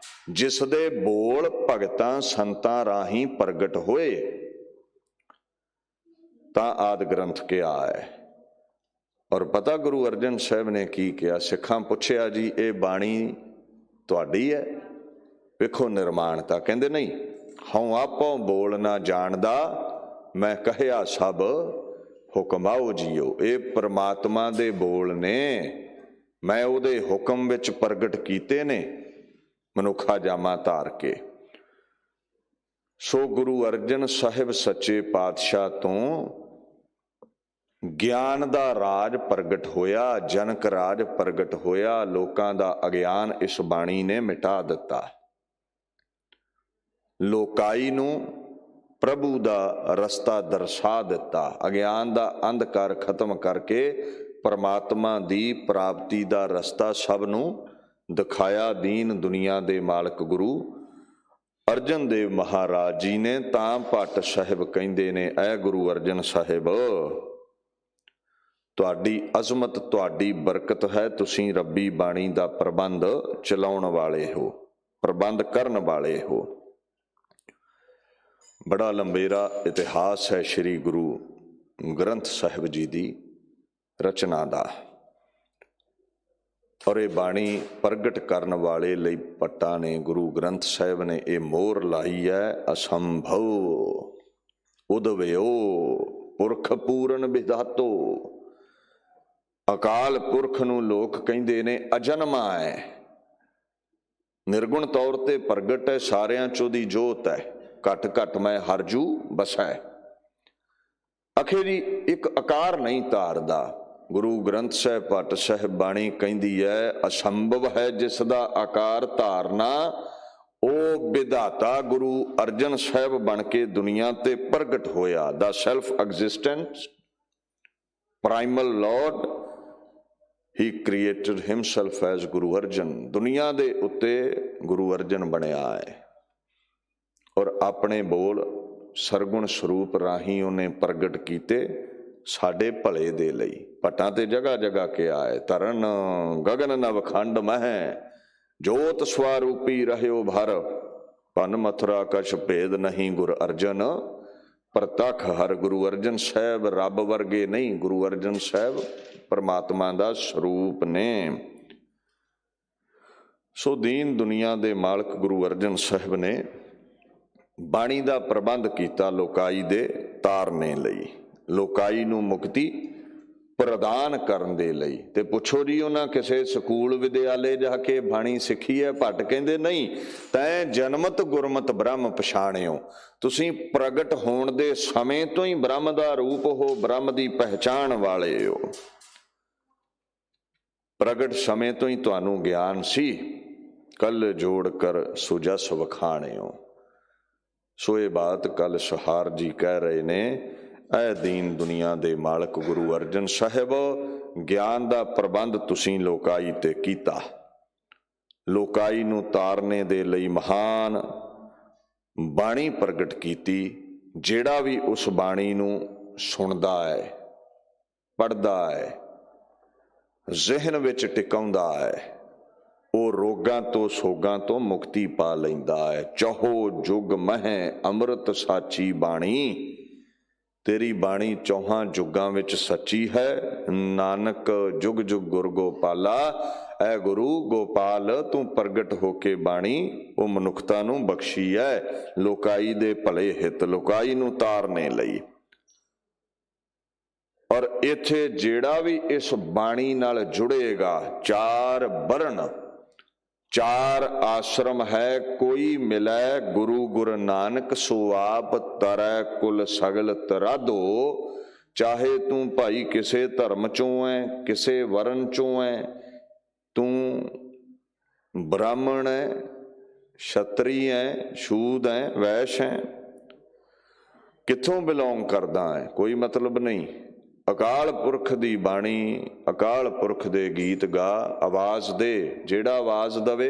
ਜਿਸ ਦੇ ਬੋਲ ਭਗਤਾਂ ਸੰਤਾਂ ਰਾਹੀਂ ਪ੍ਰਗਟ ਹੋਏ, ਤਾਂ ਆਦ ਗ੍ਰੰਥ ਕਿਹਾ ਹੈ। ਔਰ ਪਤਾ ਗੁਰੂ ਅਰਜਨ ਸਾਹਿਬ ਨੇ ਕੀ ਕਿਹਾ? ਸਿੱਖਾਂ ਪੁੱਛਿਆ ਜੀ ਇਹ ਬਾਣੀ ਤੁਹਾਡੀ ਹੈ? ਵੇਖੋ ਨਿਰਮਾਣਤਾ। ਕਹਿੰਦੇ ਨਹੀਂ, ਹਉ ਆਪੋ ਬੋਲ ਨਾ ਜਾਣਦਾ, ਮੈਂ ਕਹਿਆ ਸਭ ਹੁਕਮਾਓ ਜੀਓ। ਇਹ ਪਰਮਾਤਮਾ ਦੇ ਬੋਲ ਨੇ, ਮੈਂ ਉਹਦੇ ਹੁਕਮ ਵਿੱਚ ਪ੍ਰਗਟ ਕੀਤੇ ਨੇ ਮਨੁੱਖਾ ਜਾਮਾ ਧਾਰ ਕੇ। ਸੋ ਗੁਰੂ ਅਰਜਨ ਸਾਹਿਬ ਸੱਚੇ ਪਾਤਸ਼ਾਹ ਤੋਂ ਗਿਆਨ ਦਾ ਰਾਜ ਪ੍ਰਗਟ ਹੋਇਆ, ਜਨਕ ਰਾਜ ਪ੍ਰਗਟ ਹੋਇਆ। ਲੋਕਾਂ ਦਾ ਅਗਿਆਨ ਇਸ ਬਾਣੀ ਨੇ ਮਿਟਾ ਦਿੱਤਾ। ਲੋਕਾਈ ਨੂੰ ਪ੍ਰਭੂ ਦਾ ਰਸਤਾ ਦਰਸਾ ਦਿੱਤਾ। ਅਗਿਆਨ ਦਾ ਅੰਧਕਾਰ ਖਤਮ ਕਰਕੇ ਪਰਮਾਤਮਾ ਦੀ ਪ੍ਰਾਪਤੀ ਦਾ ਰਸਤਾ ਸਭ ਨੂੰ ਦਿਖਾਇਆ। ਦੀਨ ਦੁਨੀਆ ਦੇ ਮਾਲਕ ਗੁਰੂ ਅਰਜਨ ਦੇਵ ਮਹਾਰਾਜ ਜੀ ਨੇ ਤਾਂ ਭੱਟ ਸਾਹਿਬ ਕਹਿੰਦੇ ਨੇ, ਐ ਗੁਰੂ ਅਰਜਨ ਸਾਹਿਬ, ਤੁਹਾਡੀ ਅਜ਼ਮਤ, ਤੁਹਾਡੀ ਬਰਕਤ ਹੈ। ਤੁਸੀਂ ਰੱਬੀ ਬਾਣੀ ਦਾ ਪ੍ਰਬੰਧ ਚਲਾਉਣ ਵਾਲੇ ਹੋ, ਪ੍ਰਬੰਧ ਕਰਨ ਵਾਲੇ ਹੋ। ਬੜਾ ਲੰਬੇਰਾ ਇਤਿਹਾਸ ਹੈ ਸ੍ਰੀ ਗੁਰੂ ਗ੍ਰੰਥ ਸਾਹਿਬ ਜੀ ਦੀ ਰਚਨਾ ਦਾ, ਔਰ ਇਹ ਬਾਣੀ ਪ੍ਰਗਟ ਕਰਨ ਵਾਲੇ ਲਈ ਭੱਟਾਂ ਨੇ, ਗੁਰੂ ਗ੍ਰੰਥ ਸਾਹਿਬ ਨੇ ਇਹ ਮੋਹਰ ਲਾਈ ਹੈ, ਅਸੰਭਵ ਉਦਵਿਓ ਪੁਰਖ ਪੂਰਨ ਵਿਧਾਤੋ। ਅਕਾਲ ਪੁਰਖ ਨੂੰ ਲੋਕ ਕਹਿੰਦੇ ਨੇ ਅਜਨਮਾ ਹੈ, ਨਿਰਗੁਣ ਤੌਰ ਤੇ ਪ੍ਰਗਟ ਹੈ, ਸਾਰਿਆਂ ਚੋਂ ਦੀ ਜੋਤ ਹੈ, ਘਟ ਘਟ ਮੈਂ ਹਰਜੂ ਬਸੈ। ਅਖੀਰੀ ਇੱਕ ਆਕਾਰ ਨਹੀਂ ਧਾਰਦਾ। ਗੁਰੂ ਗ੍ਰੰਥ ਸਾਹਿਬ ਭੱਟ ਸਾਹਿਬ ਬਾਣੀ ਕਹਿੰਦੀ ਹੈ, ਅਸੰਭਵ ਹੈ ਜਿਸ ਦਾ ਆਕਾਰ ਧਾਰਨਾ, ਉਹ ਵਿਧਾਤਾ ਗੁਰੂ ਅਰਜਨ ਸਾਹਿਬ ਬਣ ਕੇ ਦੁਨੀਆ ਤੇ ਪ੍ਰਗਟ ਹੋਇਆ। ਦਾ ਸੈਲਫ ਐਗਜ਼ਿਸਟੈਂਸ ਪ੍ਰਾਈਮਲ ਲਾਰਡ, ਹੀ created himself as Guru Arjan. ਦੁਨੀਆ ਦੇ ਉੱਤੇ ਗੁਰੂ ਅਰਜਨ ਬਣਿਆ ਹੈ, ਔਰ ਆਪਣੇ ਬੋਲ ਸਰਗੁਣ ਸਰੂਪ ਰਾਹੀਂ ਉਹਨੇ ਪ੍ਰਗਟ ਕੀਤੇ ਸਾਡੇ ਭਲੇ ਦੇ ਲਈ। ਭੱਟਾਂ ਤੇ ਜਗ੍ਹਾ ਜਗ੍ਹਾ ਕਿਹਾ ਹੈ, ਧਰਨ ਗਗਨ ਨਵ ਖੰਡ ਮਹਿ, ਜੋਤ ਸਵਾਰੂਪੀ ਰਹਿਓ ਭਰ, ਭਨ ਮਥੁਰਾ ਕਛ ਭੇਦ ਨਹੀਂ ਗੁਰ ਅਰਜਨ, ਪ੍ਰਤੱਖ ਹਰ। ਗੁਰੂ ਅਰਜਨ ਸਾਹਿਬ ਰੱਬ ਵਰਗੇ ਨਹੀਂ, ਗੁਰੂ ਅਰਜਨ ਸਾਹਿਬ ਪਰਮਾਤਮਾ ਦਾ ਸਰੂਪ ਨੇ। ਸੋ ਦੀਨ ਦੁਨੀਆ ਦੇ ਮਾਲਕ ਗੁਰੂ ਅਰਜਨ ਸਾਹਿਬ ਨੇ ਬਾਣੀ ਦਾ ਪ੍ਰਬੰਧ ਕੀਤਾ ਲੋਕਾਈ ਦੇ ਤਾਰਨੇ ਲਈ, ਲੋਕਾਈ ਨੂੰ ਮੁਕਤੀ ਪ੍ਰਦਾਨ ਕਰਨ ਦੇ ਲਈ। ਤੇ ਪੁੱਛੋ ਜੀ ਉਹਨਾਂ ਕਿਸੇ ਸਕੂਲ ਵਿਦਿਆਲੇ ਜਾ ਕੇ ਬਾਣੀ ਸਿੱਖੀ ਹੈ? ਭੱਟ ਕਹਿੰਦੇ ਨਹੀਂ, ਤੈਂ ਜਨਮਤ ਗੁਰਮਤ ਬ੍ਰਹਮ ਪਛਾਣਿਓ। ਤੁਸੀਂ ਪ੍ਰਗਟ ਹੋਣ ਦੇ ਸਮੇਂ ਤੋਂ ਹੀ ਬ੍ਰਹਮ ਦਾ ਰੂਪ ਹੋ, ਬ੍ਰਹਮ ਦੀ ਪਹਿਚਾਣ ਵਾਲੇ ਹੋ। ਪ੍ਰਗਟ ਸਮੇਂ ਤੋਂ ਹੀ ਤੁਹਾਨੂੰ ਗਿਆਨ ਸੀ, ਕੱਲ ਜੋੜ ਕਰ ਸੁਜਸ ਵਖਾਣਿਓ। ਸੋ ਇਹ ਬਾਤ ਕੱਲ ਸੁਹਾਰ ਜੀ ਕਹਿ ਰਹੇ ਨੇ, ਐ ਦੀਨ ਦੁਨੀਆ ਦੇ ਮਾਲਕ ਗੁਰੂ ਅਰਜਨ ਸਾਹਿਬ, ਗਿਆਨ ਦਾ ਪ੍ਰਬੰਧ ਤੁਸੀਂ ਲੋਕਾਈ ਤੇ ਕੀਤਾ। ਲੋਕਾਈ ਨੂੰ ਤਾਰਨੇ ਦੇ ਲਈ ਮਹਾਨ ਬਾਣੀ ਪ੍ਰਗਟ ਕੀਤੀ। ਜਿਹੜਾ ਵੀ ਉਸ ਬਾਣੀ ਨੂੰ ਸੁਣਦਾ ਹੈ, ਪੜ੍ਹਦਾ ਹੈ, ਜ਼ਿਹਨ ਵਿੱਚ ਟਿਕਾਉਂਦਾ ਹੈ, ਉਹ ਰੋਗਾਂ ਤੋਂ ਸੋਗਾਂ ਤੋਂ ਮੁਕਤੀ ਪਾ ਲੈਂਦਾ ਹੈ। ਚਹੋ ਜੁਗ ਮਹਿ ਅੰਮ੍ਰਿਤ ਸਾਚੀ ਬਾਣੀ, ਤੇਰੀ ਬਾਣੀ ਚੌਹਾਂ ਜੁਗਾਂ ਵਿੱਚ ਸੱਚੀ ਹੈ। ਨਾਨਕ ਜੁਗ ਜੁਗ ਗੁਰ ਗੋਪਾਲਾ, ਐ ਗੁਰੂ ਗੋਪਾਲ ਤੂੰ ਪ੍ਰਗਟ ਹੋ ਕੇ ਬਾਣੀ ਉਹ ਮਨੁੱਖਤਾ ਨੂੰ ਬਖਸ਼ੀ ਹੈ, ਲੋਕਾਈ ਦੇ ਭਲੇ ਹਿੱਤ, ਲੋਕਾਈ ਨੂੰ ਤਾਰਨੇ ਲਈ। ਔਰ ਇੱਥੇ ਜਿਹੜਾ ਵੀ ਇਸ ਬਾਣੀ ਨਾਲ ਜੁੜੇਗਾ, ਚਾਰ ਵਰਣ ਚਾਰ ਆਸ਼ਰਮ ਹੈ, ਕੋਈ ਮਿਲੈ ਗੁਰੂ ਗੁਰ ਨਾਨਕ, ਸੋ ਆਪ ਤਰੈ ਕੁਲ ਸਗਲ ਤਰਾਧੋ। ਚਾਹੇ ਤੂੰ ਭਾਈ ਕਿਸੇ ਧਰਮ ਚੋਂ ਹੈ, ਕਿਸੇ ਵਰਨ ਚੋਂ ਹੈ, ਤੂੰ ਬ੍ਰਾਹਮਣ ਹੈ, ਛਤਰੀ ਹੈ, ਸ਼ੂਦ ਹੈ, ਵੈਸ਼ ਹੈ, ਕਿੱਥੋਂ ਬਿਲੋਂਗ ਕਰਦਾ ਹੈ, ਕੋਈ ਮਤਲਬ ਨਹੀਂ। ਅਕਾਲ ਪੁਰਖ ਦੀ ਬਾਣੀ, ਅਕਾਲ ਪੁਰਖ ਦੇ ਗੀਤ ਗਾ, ਆਵਾਜ਼ ਦੇ। ਜਿਹੜਾ ਆਵਾਜ਼ ਦਵੇ,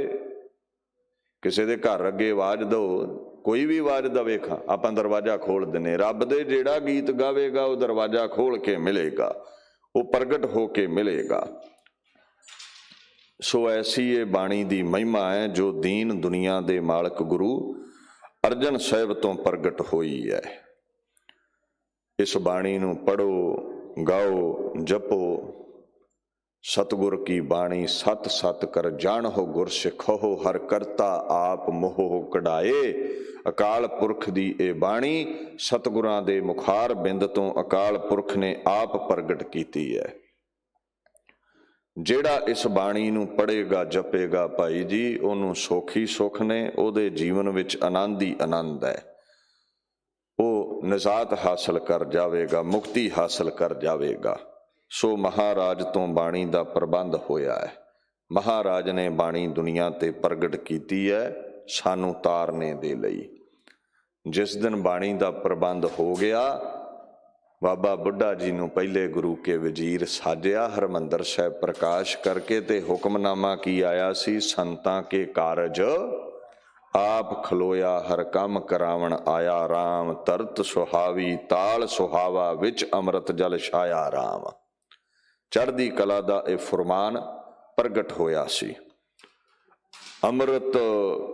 ਕਿਸੇ ਦੇ ਘਰ ਅੱਗੇ ਆਵਾਜ਼ ਦਿਓ, ਕੋਈ ਵੀ ਆਵਾਜ਼ ਦਵੇ, ਆਪਾਂ ਦਰਵਾਜ਼ਾ ਖੋਲ ਦਿੰਦੇ। ਰੱਬ ਦੇ ਜਿਹੜਾ ਗੀਤ ਗਾਵੇਗਾ ਉਹ ਦਰਵਾਜ਼ਾ ਖੋਲ ਕੇ ਮਿਲੇਗਾ, ਉਹ ਪ੍ਰਗਟ ਹੋ ਕੇ ਮਿਲੇਗਾ। ਸੋ ਐਸੀ ਇਹ ਬਾਣੀ ਦੀ ਮਹਿਮਾ ਹੈ ਜੋ ਦੀਨ ਦੁਨੀਆ ਦੇ ਮਾਲਕ ਗੁਰੂ ਅਰਜਨ ਸਾਹਿਬ ਤੋਂ ਪ੍ਰਗਟ ਹੋਈ ਹੈ। ਇਸ ਬਾਣੀ ਨੂੰ ਪੜ੍ਹੋ, ਗਾਓ, ਜਪੋ। ਸਤਿਗੁਰ ਕੀ ਬਾਣੀ ਸਤ ਸਤ ਕਰ ਜਾਣਹੁ, ਗੁਰ ਸਿੱਖੋ ਹਰ ਕਰਤਾ ਆਪ ਮੋਹ ਕਢਾਏ। ਅਕਾਲ ਪੁਰਖ ਦੀ ਇਹ ਬਾਣੀ ਸਤਿਗੁਰਾਂ ਦੇ ਮੁਖਾਰ ਬਿੰਦ ਤੋਂ ਅਕਾਲ ਪੁਰਖ ਨੇ ਆਪ ਪ੍ਰਗਟ ਕੀਤੀ ਹੈ। ਜਿਹੜਾ ਇਸ ਬਾਣੀ ਨੂੰ ਪੜ੍ਹੇਗਾ, ਜਪੇਗਾ ਭਾਈ ਜੀ, ਉਹਨੂੰ ਸੁੱਖ ਹੀ ਸੁੱਖ ਨੇ, ਉਹਦੇ ਜੀਵਨ ਵਿੱਚ ਆਨੰਦ ਹੀ ਆਨੰਦ ਹੈ। ਉਹ ਨਿਜਾਤ ਹਾਸਲ ਕਰ ਜਾਵੇਗਾ, ਮੁਕਤੀ ਹਾਸਲ ਕਰ ਜਾਵੇਗਾ। ਸੋ ਮਹਾਰਾਜ ਤੋਂ ਬਾਣੀ ਦਾ ਪ੍ਰਬੰਧ ਹੋਇਆ ਹੈ। ਮਹਾਰਾਜ ਨੇ ਬਾਣੀ ਦੁਨੀਆ ਤੇ ਪ੍ਰਗਟ ਕੀਤੀ ਹੈ ਸਾਨੂੰ ਤਾਰਨੇ ਦੇ ਲਈ। ਜਿਸ ਦਿਨ ਬਾਣੀ ਦਾ ਪ੍ਰਬੰਧ ਹੋ ਗਿਆ, ਬਾਬਾ ਬੁੱਢਾ ਜੀ ਨੂੰ ਪਹਿਲੇ ਗੁਰੂ ਕੇ ਵਜ਼ੀਰ ਸਾਜਿਆ ਹਰਿਮੰਦਰ ਸਾਹਿਬ ਪ੍ਰਕਾਸ਼ ਕਰਕੇ, ਤੇ ਹੁਕਮਨਾਮਾ ਕੀ ਆਇਆ ਸੀ, ਸੰਤਾਂ ਕੇ ਕਾਰਜ ਆਪ ਖਲੋਇਆ, ਹਰ ਕੰਮ ਕਰਾਵਣ ਆਇਆ ਰਾਮ। ਤਰਤ ਸੁਹਾਵੀ ਤਾਲ ਸੁਹਾਵਾ, ਵਿੱਚ ਅੰਮ੍ਰਿਤ ਜਲ ਛਾਇਆ ਰਾਮ। ਚੜ੍ਹਦੀ ਕਲਾ ਦਾ ਇਹ ਫੁਰਮਾਨ ਪ੍ਰਗਟ ਹੋਇਆ ਸੀ। ਅੰਮ੍ਰਿਤ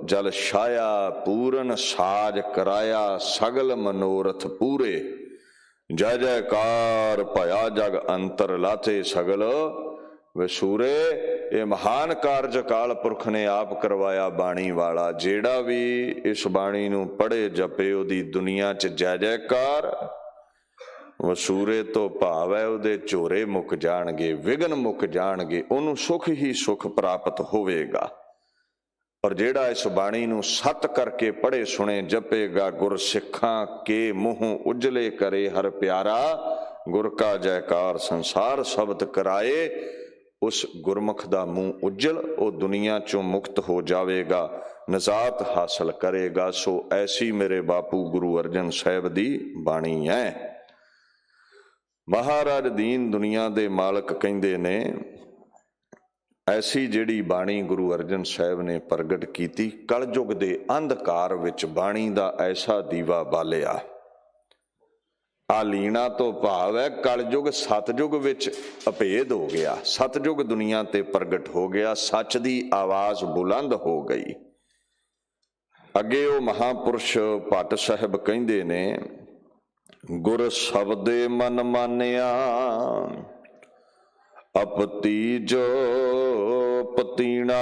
ਜਲ ਛਾਇਆ ਪੂਰਨ ਸਾਜ ਕਰਾਇਆ, ਸਗਲ ਮਨੋਰਥ ਪੂਰੇ। ਜੈ ਜੈਕਾਰ ਭਇਆ ਜਗ ਅੰਤਰ ਲਾਥੇ ਸਗਲ ਵਸੂਰੇ। ਇਹ ਮਹਾਨ ਕਾਰਜ ਅਕਾਲ ਪੁਰਖ ਨੇ ਆਪ ਕਰਵਾਇਆ ਬਾਣੀ ਵਾਲਾ। ਜਿਹੜਾ ਵੀ ਇਸ ਬਾਣੀ ਨੂੰ ਪੜ੍ਹੇ ਜਪੇ, ਉਹਦੀ ਦੁਨੀਆ 'ਚ ਜੈ ਜੈਕਾਰ। ਵਸੂਰੇ ਤੋਂ ਭਾਵ ਹੈ ਉਹਦੇ ਝੋਰੇ ਮੁੱਕ ਜਾਣਗੇ, ਵਿਘਨ ਮੁੱਕ ਜਾਣਗੇ, ਉਹਨੂੰ ਸੁੱਖ ਹੀ ਸੁੱਖ ਪ੍ਰਾਪਤ ਹੋਵੇਗਾ। ਪਰ ਜਿਹੜਾ ਇਸ ਬਾਣੀ ਨੂੰ ਸਤ ਕਰਕੇ ਪੜ੍ਹੇ ਸੁਣੇ ਜਪੇਗਾ, ਗੁਰ ਸਿੱਖਾਂ ਕੇ ਮੂੰਹ ਉਜਲੇ ਕਰੇ ਹਰ ਪਿਆਰਾ। ਗੁਰ ਕਾ ਜੈਕਾਰ ਸੰਸਾਰ ਸ਼ਬਦ ਕਰਾਏ। ਉਸ ਗੁਰਮੁਖ ਦਾ ਮੂੰਹ ਉਜਲ, ਉਹ ਦੁਨੀਆ ਚੋਂ ਮੁਕਤ ਹੋ ਜਾਵੇਗਾ, ਨਿਜਾਤ ਹਾਸਲ ਕਰੇਗਾ। ਸੋ ਐਸੀ ਮੇਰੇ ਬਾਪੂ ਗੁਰੂ ਅਰਜਨ ਸਾਹਿਬ ਦੀ ਬਾਣੀ ਹੈ। ਮਹਾਰਾਜ ਦੀਨ ਦੁਨੀਆ ਦੇ ਮਾਲਕ ਕਹਿੰਦੇ ਨੇ, ਐਸੀ ਜਿਹੜੀ ਬਾਣੀ ਗੁਰੂ ਅਰਜਨ ਸਾਹਿਬ ਨੇ ਪ੍ਰਗਟ ਕੀਤੀ, ਕਲਯੁਗ ਦੇ ਅੰਧਕਾਰ ਵਿੱਚ ਬਾਣੀ ਦਾ ਐਸਾ ਦੀਵਾ ਬਾਲਿਆ। ਆਲੀਣਾ ਤੋਂ ਭਾਵ ਹੈ ਕਲਯੁਗ ਸਤਯੁਗ ਵਿੱਚ ਅਭੇਦ ਹੋ ਗਿਆ, ਸਤਯੁਗ ਦੁਨੀਆ ਤੇ ਪ੍ਰਗਟ ਹੋ ਗਿਆ, ਸੱਚ ਦੀ ਆਵਾਜ਼ ਬੁਲੰਦ ਹੋ ਗਈ। ਅੱਗੇ ਉਹ ਮਹਾਪੁਰਸ਼ ਭੱਟ ਸਾਹਿਬ ਕਹਿੰਦੇ ਨੇ, ਗੁਰ ਸ਼ਬਦੇ ਮਨ ਮਾਨਿਆ ਅਪਤੀਜੋ ਪਤੀਣਾ।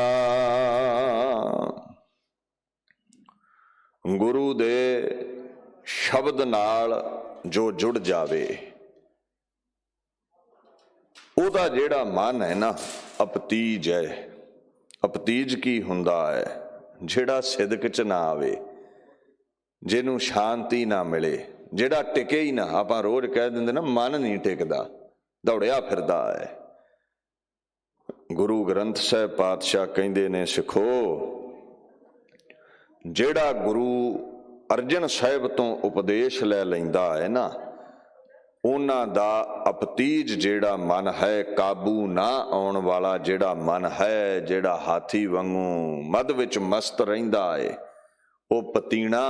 ਗੁਰੂ ਦੇ ਸ਼ਬਦ ਨਾਲ ਜੋ ਜੁੜ ਜਾਵੇ, ਉਹਦਾ ਜਿਹੜਾ ਮਨ ਹੈ ਨਾ, ਅਪਤੀਜ ਹੈ। ਅਪਤੀਜ ਕੀ ਹੁੰਦਾ ਹੈ? ਜਿਹੜਾ ਸਿਦਕ 'ਚ ਨਾ ਆਵੇ, ਜਿਹਨੂੰ ਸ਼ਾਂਤੀ ਨਾ ਮਿਲੇ, ਜਿਹੜਾ ਟਿਕੇ ਹੀ ਨਾ। ਆਪਾਂ ਰੋਜ਼ ਕਹਿ ਦਿੰਦੇ ਨਾ, ਮਨ ਨਹੀਂ ਟਿਕਦਾ, ਦੌੜਿਆ ਫਿਰਦਾ ਹੈ। ਗੁਰੂ ਗ੍ਰੰਥ ਸਾਹਿਬ ਪਾਤਸ਼ਾਹ ਕਹਿੰਦੇ ਨੇ, ਸਿੱਖੋ, ਜਿਹੜਾ ਗੁਰੂ ਅਰਜਨ ਸਾਹਿਬ ਤੋਂ ਉਪਦੇਸ਼ ਲੈ ਲੈਂਦਾ ਹੈ ਨਾ, ਉਹਨਾਂ ਦਾ ਅਪਤੀਜ ਜਿਹੜਾ ਮਨ ਹੈ, ਕਾਬੂ ਨਾ ਆਉਣ ਵਾਲਾ ਜਿਹੜਾ ਮਨ ਹੈ, ਜਿਹੜਾ ਹਾਥੀ ਵਾਂਗੂ ਮਦ ਵਿੱਚ ਮਸਤ ਰਹਿੰਦਾ ਹੈ, ਉਹ ਪਤੀਣਾ,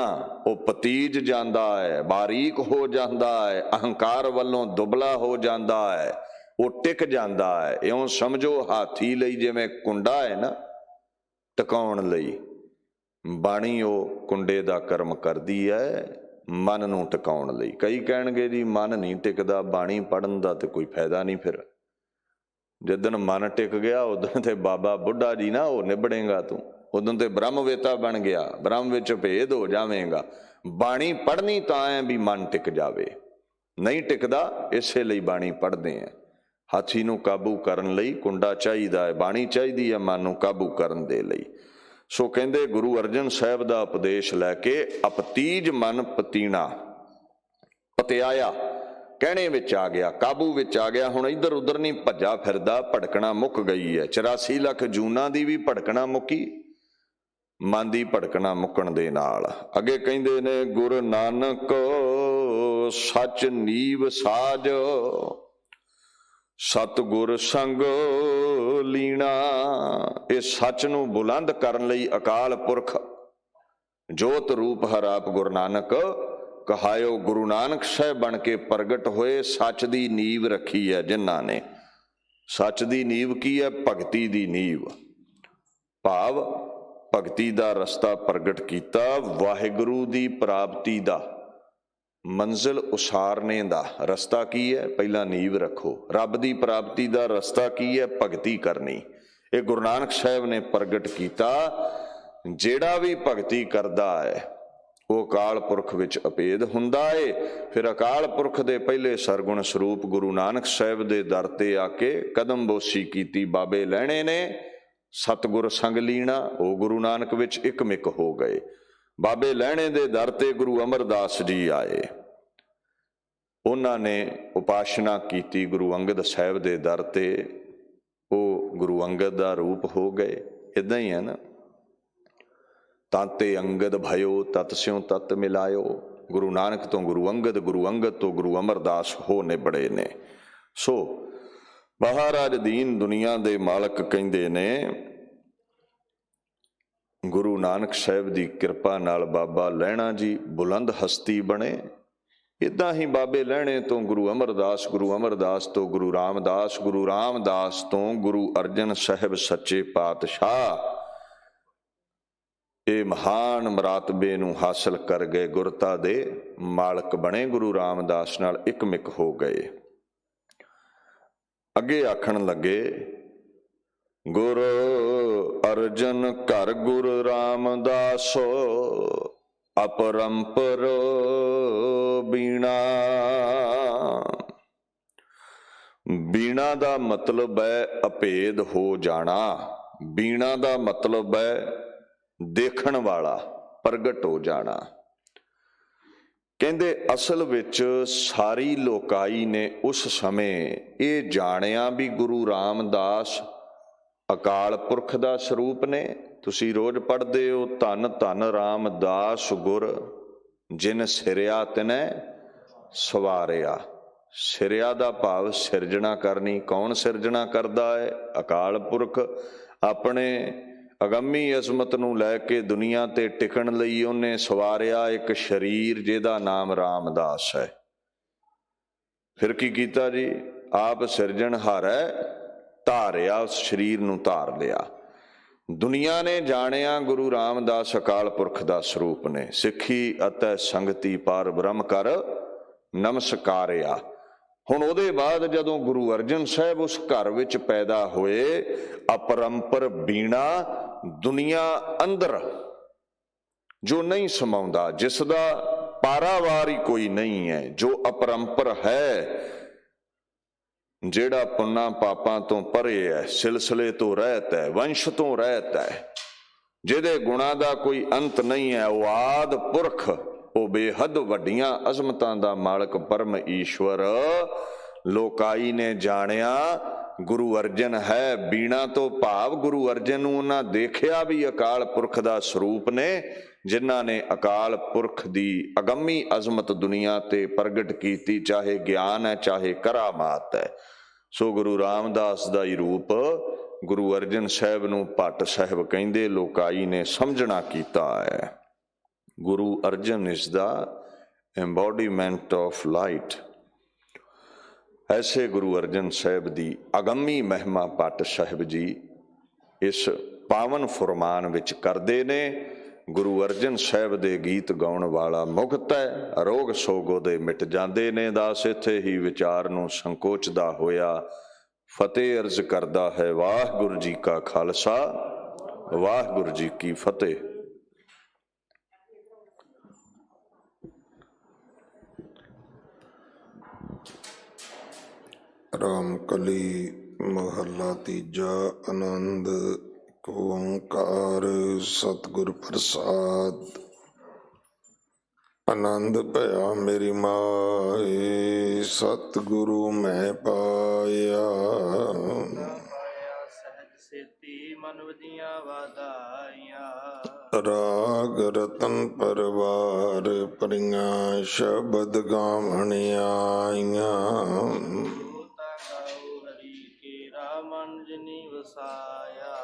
ਉਹ ਪਤੀਜ ਜਾਂਦਾ ਹੈ, ਬਾਰੀਕ ਹੋ ਜਾਂਦਾ ਹੈ, ਅਹੰਕਾਰ ਵੱਲੋਂ ਦੁਬਲਾ ਹੋ ਜਾਂਦਾ ਹੈ, ਉਹ ਟਿਕ ਜਾਂਦਾ ਹੈ। ਇਉਂ ਸਮਝੋ ਹਾਥੀ ਲਈ ਜਿਵੇਂ ਕੁੰਡਾ ਹੈ ਨਾ, ਟਿਕਾਉਣ ਲਈ। ਬਾਣੀ ਉਹ ਕੁੰਡੇ ਦਾ ਕਰਮ ਕਰਦੀ ਹੈ ਮਨ ਨੂੰ ਟਿਕਾਉਣ ਲਈ। ਕਈ ਕਹਿਣਗੇ ਜੀ ਮਨ ਨਹੀਂ ਟਿਕਦਾ, ਬਾਣੀ ਪੜ੍ਹਨ ਦਾ ਤੇ ਕੋਈ ਫਾਇਦਾ ਨਹੀਂ। ਫਿਰ ਜਿੱਦਣ ਮਨ ਟਿਕ ਗਿਆ ਉਦੋਂ ਤੇ ਬਾਬਾ ਬੁੱਢਾ ਜੀ ਨਾ ਉਹ ਨਿਬੜੇਗਾ ਤੂੰ, ਉਦੋਂ ਤੇ ਬ੍ਰਹਮਵੇਤਾ ਬਣ ਗਿਆ, ਬ੍ਰਹਮ ਵਿੱਚ ਭੇਦ ਹੋ ਜਾਵੇਗਾ। ਬਾਣੀ ਪੜ੍ਹਨੀ ਤਾਂ ਹੈ ਵੀ ਮਨ ਟਿਕ ਜਾਵੇ, ਨਹੀਂ ਟਿਕਦਾ ਇਸੇ ਲਈ ਬਾਣੀ ਪੜ੍ਹਦੇ ਆ। ਹਾਥੀ ਨੂੰ ਕਾਬੂ ਕਰਨ ਲਈ ਕੁੰਡਾ ਚਾਹੀਦਾ ਹੈ, ਬਾਣੀ ਚਾਹੀਦੀ ਹੈ ਮਨ ਨੂੰ ਕਾਬੂ ਕਰਨ ਦੇ ਲਈ। ਸੋ ਕਹਿੰਦੇ ਗੁਰੂ ਅਰਜਨ ਸਾਹਿਬ ਦਾ ਉਪਦੇਸ਼ ਲੈ ਕੇ ਅਪਤੀਜ ਮਨ ਪਤੀਣਾ, ਪਤਿਆਇਆ ਕਹਿਣੇ ਵਿੱਚ ਆ ਗਿਆ, ਕਾਬੂ ਵਿੱਚ ਆ ਗਿਆ। ਹੁਣ ਇੱਧਰ ਉੱਧਰ ਨਹੀਂ ਭੱਜਾ ਫਿਰਦਾ, ਭੜਕਣਾ ਮੁੱਕ ਗਈ ਹੈ। 84 ਲੱਖ ਜੂਨਾਂ ਦੀ ਵੀ ਭੜਕਣਾ ਮੁੱਕੀ, ਮਨ ਦੀ ਭੜਕਣਾ ਮੁੱਕਣ ਦੇ ਨਾਲ। ਅੱਗੇ ਕਹਿੰਦੇ ਨੇ ਗੁਰੂ ਨਾਨਕ ਸੱਚ ਨੀਵ ਸਾਜ, ਸਤਿਗੁਰ ਸੰਗ ਲੀਣਾ। ਇਹ ਸੱਚ ਨੂੰ ਬੁਲੰਦ ਕਰਨ ਲਈ ਅਕਾਲ ਪੁਰਖ ਜੋਤ ਰੂਪ ਹਰ ਆਪ ਗੁਰੂ ਨਾਨਕ ਕਹਾਇਓ ਗੁਰੂ ਨਾਨਕ ਸਾਹਿਬ ਬਣ ਕੇ ਪ੍ਰਗਟ ਹੋਏ। ਸੱਚ ਦੀ ਨੀਂਵ ਰੱਖੀ ਹੈ ਜਿਨ੍ਹਾਂ ਨੇ। ਸੱਚ ਦੀ ਨੀਂਵ ਕੀ ਹੈ? ਭਗਤੀ ਦੀ ਨੀਂਵ, ਭਾਵ ਭਗਤੀ ਦਾ ਰਸਤਾ ਪ੍ਰਗਟ ਕੀਤਾ। ਵਾਹਿਗੁਰੂ ਦੀ ਪ੍ਰਾਪਤੀ ਦਾ ਮੰਜ਼ਿਲ ਉਸਾਰਨੇ ਦਾ ਰਸਤਾ ਕੀ ਹੈ? ਪਹਿਲਾਂ ਨੀਂਵ ਰੱਖੋ। ਰੱਬ ਦੀ ਪ੍ਰਾਪਤੀ ਦਾ ਰਸਤਾ ਕੀ ਹੈ? ਭਗਤੀ ਕਰਨੀ। ਇਹ ਗੁਰੂ ਨਾਨਕ ਸਾਹਿਬ ਨੇ ਪ੍ਰਗਟ ਕੀਤਾ। ਜਿਹੜਾ ਵੀ ਭਗਤੀ ਕਰਦਾ ਹੈ ਉਹ ਅਕਾਲ ਪੁਰਖ ਵਿੱਚ ਅਭੇਦ ਹੁੰਦਾ ਏ। ਫਿਰ ਅਕਾਲ ਪੁਰਖ ਦੇ ਪਹਿਲੇ ਸਰਗੁਣ ਸਰੂਪ ਗੁਰੂ ਨਾਨਕ ਸਾਹਿਬ ਦੇ ਦਰ ਤੇ ਆ ਕੇ ਕਦਮ ਬੋਸੀ ਕੀਤੀ ਬਾਬੇ ਲਹਿਣੇ ਨੇ। ਸਤਿਗੁਰ ਸੰਗ ਲੀਣਾ, ਉਹ ਗੁਰੂ ਨਾਨਕ ਵਿੱਚ ਇਕਮਿਕ ਹੋ ਗਏ। ਬਾਬੇ ਲਹਿਣੇ ਦੇ ਦਰ ਤੇ ਗੁਰੂ ਅਮਰਦਾਸ ਜੀ ਆਏ, ਉਹਨਾਂ ਨੇ ਉਪਾਸ਼ਨਾ ਕੀਤੀ ਗੁਰੂ ਅੰਗਦ ਸਾਹਿਬ ਦੇ ਦਰ ਤੇ, ਉਹ ਗੁਰੂ ਅੰਗਦ ਦਾ ਰੂਪ ਹੋ ਗਏ। ਇੱਦਾਂ ਹੀ ਹੈ ਨਾ, ਤਾਂਤੇ ਅੰਗਦ ਭਇਓ ਤਤ ਸਿਉ ਤਤ ਮਿਲਾਇਓ। ਗੁਰੂ ਨਾਨਕ ਤੋਂ ਗੁਰੂ ਅੰਗਦ, ਗੁਰੂ ਅੰਗਦ ਤੋਂ ਗੁਰੂ ਅਮਰਦਾਸ ਹੋ ਨਿਬੜੇ ਨੇ। ਸੋ ਮਹਾਰਾਜ ਦੀਨ ਦੁਨੀਆ ਦੇ ਮਾਲਕ ਕਹਿੰਦੇ ਨੇ ਗੁਰੂ ਨਾਨਕ ਸਾਹਿਬ ਦੀ ਕਿਰਪਾ ਨਾਲ ਬਾਬਾ ਲਹਿਣਾ ਜੀ ਬੁਲੰਦ ਹਸਤੀ ਬਣੇ। ਇੱਦਾਂ ਹੀ ਬਾਬੇ ਲਹਿਣੇ ਤੋਂ ਗੁਰੂ ਅਮਰਦਾਸ, ਗੁਰੂ ਅਮਰਦਾਸ ਤੋਂ ਗੁਰੂ ਰਾਮਦਾਸ, ਗੁਰੂ ਰਾਮਦਾਸ ਤੋਂ ਗੁਰੂ ਅਰਜਨ ਸਾਹਿਬ ਸੱਚੇ ਪਾਤਸ਼ਾਹ ਇਹ ਮਹਾਨ ਮਰਾਤਬੇ ਨੂੰ ਹਾਸਲ ਕਰ ਗਏ, ਗੁਰਤਾ ਦੇ ਮਾਲਕ ਬਣੇ, ਗੁਰੂ ਰਾਮਦਾਸ ਨਾਲ ਇਕਮਿਕ ਹੋ ਗਏ। ਅੱਗੇ ਆਖਣ ਲੱਗੇ ਗੁਰ ਅਰਜਨ ਘਰ ਗੁਰੂ ਰਾਮਦਾਸ ਅਪਰੰਪਰ ਬੀਣਾ। ਬੀਣਾ ਦਾ ਮਤਲਬ ਹੈ ਅਭੇਦ ਹੋ ਜਾਣਾ। ਬੀਣਾ ਦਾ ਮਤਲਬ ਹੈ ਦੇਖਣ ਵਾਲਾ, ਪ੍ਰਗਟ ਹੋ ਜਾਣਾ। ਕਹਿੰਦੇ ਅਸਲ ਵਿੱਚ ਸਾਰੀ ਲੋਕਾਈ ਨੇ ਉਸ ਸਮੇਂ ਇਹ ਜਾਣਿਆ ਵੀ ਗੁਰੂ ਰਾਮਦਾਸ ਅਕਾਲ ਪੁਰਖ ਦਾ ਸਰੂਪ ਨੇ। ਤੁਸੀਂ ਰੋਜ਼ ਪੜ੍ਹਦੇ ਹੋ ਧੰਨ ਧੰਨ ਰਾਮਦਾਸ ਗੁਰ ਜਿਨ ਸਿਰਿਆ ਤਿਨੈ ਸਵਾਰਿਆ। ਸਿਰਿਆ ਦਾ ਭਾਵ ਸਿਰਜਣਾ ਕਰਨੀ। ਕੌਣ ਸਿਰਜਣਾ ਕਰਦਾ ਹੈ? ਅਕਾਲ ਪੁਰਖ। ਆਪਣੇ ਅਗੰਮੀ ਅਜ਼ਮਤ ਨੂੰ ਲੈ ਕੇ ਦੁਨੀਆ ਤੇ ਟਿਕਣ ਲਈ ਉਹਨੇ ਸਵਾਰਿਆ ਇੱਕ ਸਰੀਰ ਜਿਹਦਾ ਨਾਮ ਰਾਮਦਾਸ ਹੈ। ਫਿਰ ਕੀ ਕੀਤਾ ਜੀ? ਆਪ ਸਿਰਜਣਹਾਰ ਹੈ, ਧਾਰਿਆ, ਉਸ ਸਰੀਰ ਨੂੰ ਧਾਰ ਲਿਆ। ਦੁਨੀਆ ਨੇ ਜਾਣਿਆ ਗੁਰੂ ਰਾਮਦਾਸ ਅਕਾਲ ਪੁਰਖ ਦਾ ਸਰੂਪ ਨੇ। ਸਿੱਖੀ ਅਤੇ ਸੰਗਤੀ ਪਾਰ ਬ੍ਰਹਮ ਕਰ ਨਮਸਕਾਰਿਆ। ਹੁਣ ਉਹਦੇ ਬਾਅਦ ਜਦੋਂ ਗੁਰੂ ਅਰਜਨ ਸਾਹਿਬ ਉਸ ਘਰ ਵਿੱਚ ਪੈਦਾ ਹੋਏ, ਅਪਰੰਪਰ ਬੀਣਾ, ਦੁਨੀਆ ਅੰਦਰ ਜੋ ਨਹੀਂ ਸਮਾਉਂਦਾ, ਜਿਸ ਦਾ ਪਾਰਾਵਾਰ ਹੀ ਕੋਈ ਨਹੀਂ ਹੈ, ਜੋ ਅਪਰੰਪਰ ਹੈ, ਜਿਹੜਾ ਪੁੰਨਾ ਪਾਪਾਂ ਤੋਂ ਪਰੇ ਹੈ, ਸਿਲਸਿਲੇ ਤੋਂ ਰਹਿਤ ਹੈ, ਵੰਸ਼ ਤੋਂ ਰਹਿਤ ਹੈ, ਜਿਹਦੇ ਗੁਣਾਂ ਦਾ ਕੋਈ ਅੰਤ ਨਹੀਂ ਹੈ, ਉਹ ਆਦ ਪੁਰਖ, ਉਹ ਬੇਹੱਦ ਵੱਡੀਆਂ ਅਜ਼ਮਤਾਂ ਦਾ ਮਾਲਕ ਪਰਮ ਈਸ਼ਵਰ ਲੋਕਾਈ ਨੇ ਜਾਣਿਆ ਗੁਰੂ ਅਰਜਨ ਹੈ। ਬੀਣਾ ਤੋਂ ਭਾਵ ਗੁਰੂ ਅਰਜਨ ਨੂੰ ਉਹਨਾਂ ਦੇਖਿਆ ਵੀ ਅਕਾਲ ਪੁਰਖ ਦਾ ਸਰੂਪ ਨੇ, ਜਿਨ੍ਹਾਂ ਨੇ ਅਕਾਲ ਪੁਰਖ ਦੀ ਅਗੰਮੀ ਅਜ਼ਮਤ ਦੁਨੀਆ ਤੇ ਪ੍ਰਗਟ ਕੀਤੀ, ਚਾਹੇ ਗਿਆਨ ਹੈ ਚਾਹੇ ਕਰਾਮਾਤ ਹੈ। ਸੋ ਗੁਰੂ ਰਾਮਦਾਸ ਦਾ ਹੀ ਰੂਪ ਗੁਰੂ ਅਰਜਨ ਸਾਹਿਬ ਨੂੰ ਭੱਟ ਸਾਹਿਬ ਕਹਿੰਦੇ, ਲੋਕਾਈ ਨੇ ਸਮਝਣਾ ਕੀਤਾ ਹੈ। Guru Arjan is the embodiment of light। ਐਸੇ ਗੁਰੂ ਅਰਜਨ ਸਾਹਿਬ ਦੀ ਅਗੰਮੀ ਮਹਿਮਾ ਭੱਟ ਸਾਹਿਬ ਜੀ ਇਸ ਪਾਵਨ ਫੁਰਮਾਨ ਵਿੱਚ ਕਰਦੇ ਨੇ। ਗੁਰੂ ਅਰਜਨ ਸਾਹਿਬ ਦੇ ਗੀਤ ਗਾਉਣ ਵਾਲਾ ਮੁਕਤ ਹੈ, ਰੋਗ ਸੋਗ ਉਹਦੇ ਮਿਟ ਜਾਂਦੇ ਨੇ। ਦਾਸ ਇੱਥੇ ਹੀ ਵਿਚਾਰ ਨੂੰ ਸੰਕੋਚਦਾ ਹੋਇਆ ਫਤਿਹ ਅਰਜ਼ ਕਰਦਾ ਹੈ। ਵਾਹਿਗੁਰੂ ਜੀ ਕਾ ਖਾਲਸਾ, ਵਾਹਿਗੁਰੂ ਜੀ ਕੀ ਫਤਿਹ। ਰਾਮ ਕਲੀ ਮਹੱਲਾ ਤੀਜਾ। ਆਨੰਦ ਓੰਕਾਰ ਸਤਿਗੁਰ ਪ੍ਰਸਾਦ। ਆਨੰਦ ਭਇਆ ਮੇਰੀ ਮਾਏ, ਸਤਿਗੁਰੂ ਮੈਂ ਪਾਇਆ। ਸਹਿਜ ਸੇਤੀ ਮਨ ਵਧੀਆਂ ਵਾਧਾਈਆਂ। ਰਾਗ ਰਤਨ ਪਰਵਾਰ ਭਰੀਆਂ, ਸ਼ਬਦ ਗਾਵਣੀਆਂ ਆਈਆਂ। ਹਰੀ ਕੇਰਾ ਮਨ ਜਿਨੀ ਵਸਾਇਆ।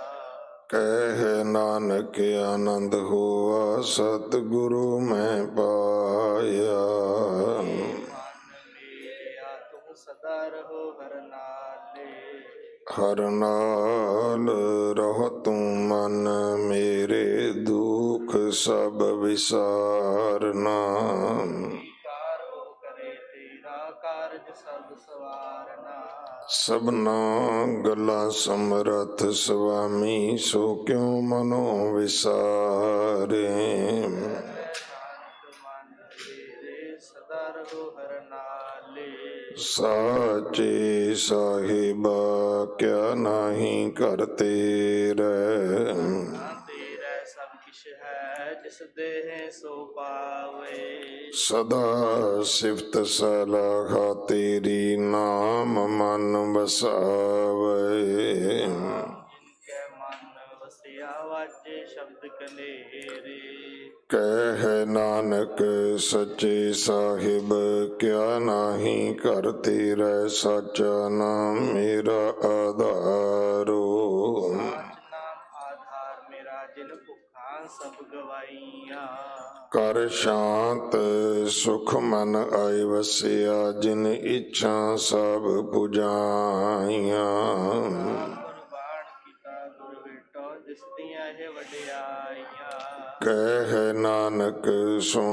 ਕਹਿ ਨਾਨਕ ਆਨੰਦ ਹੋਆ, ਸਤਿਗੁਰੂ ਮੈਂ ਪਾਇਆ। ਤੁਮ ਸਦਾ ਰਹੋ ਹਰ ਨਾਲੇ। ਹਰ ਨਾਲ ਰਹੁ ਤੂੰ ਮਨ ਮੇਰੇ, ਦੁਖ ਸਭ ਵਿਸਾਰਨਾ। ਕਾਰੋ ਕਰੇ ਤੇਰਾ ਕਾਰਜ ਸਭ ਸਵਾਰਨਾ। ਸਭਨਾ ਗੱਲਾਂ ਸਮਰੱਥ ਸੁਆਮੀ, ਸੋ ਕਿਉ ਮਨੋ ਵਿਸਾਰੇ। ਮਨ ਤੇਰੇ ਸਦਾ ਰਹੋ ਹਰ ਨਾਲੇ। ਸਾਚੇ ਸਾਹਿਬਾ ਕਿਆ ਨਾਹੀ ਘਰ ਤੇਰੇ। ਤੇਰਾ ਸਭ ਕਿਛ ਹੈ, ਜਿਸ ਦੇਹ ਸੋ ਪਾਵੇ। ਸਦਾ ਸਿਫਤ ਸਲਾਹਾ ਤੇਰੀ, ਨਾਮ ਮਨ ਵਸਾਵੇ। ਕੈ ਮਨ ਵਸਿਆ ਵਾਜੇ ਸ਼ਬਦ ਕਨੇਰੇ। ਕਹਿ ਨਾਨਕ ਸੱਚੇ ਸਾਹਿਬ ਕਿਆ ਨਾਹੀ ਘਰ ਤੇਰੇ। ਸਾਚਾ ਨਾਮ ਮੇਰਾ ਆਧਾਰੋ। ਸਾਚ ਨਾਮ ਆਧਾਰ ਮੇਰਾ, ਜਿਨ ਭੁੱਖਾਂ ਸਭ ਗਵਾਈਆਂ। ਕਰ ਸ਼ਾਂਤ ਸੁਖ ਮਨ ਆਇ ਵਸਿਆ, ਜਿਨ ਇੱਛਾ ਸਭ ਪੁਜਾਈਆਂ। ਕੁਰਬਾਨ ਕੀਤਾ ਗੁਰ ਵੇਟੋ, ਜਿਸ ਦੀਆਂ ਇਹ ਵਡਿਆਈਆਂ। ਕਹਿ ਨਾਨਕ ਸੁਣ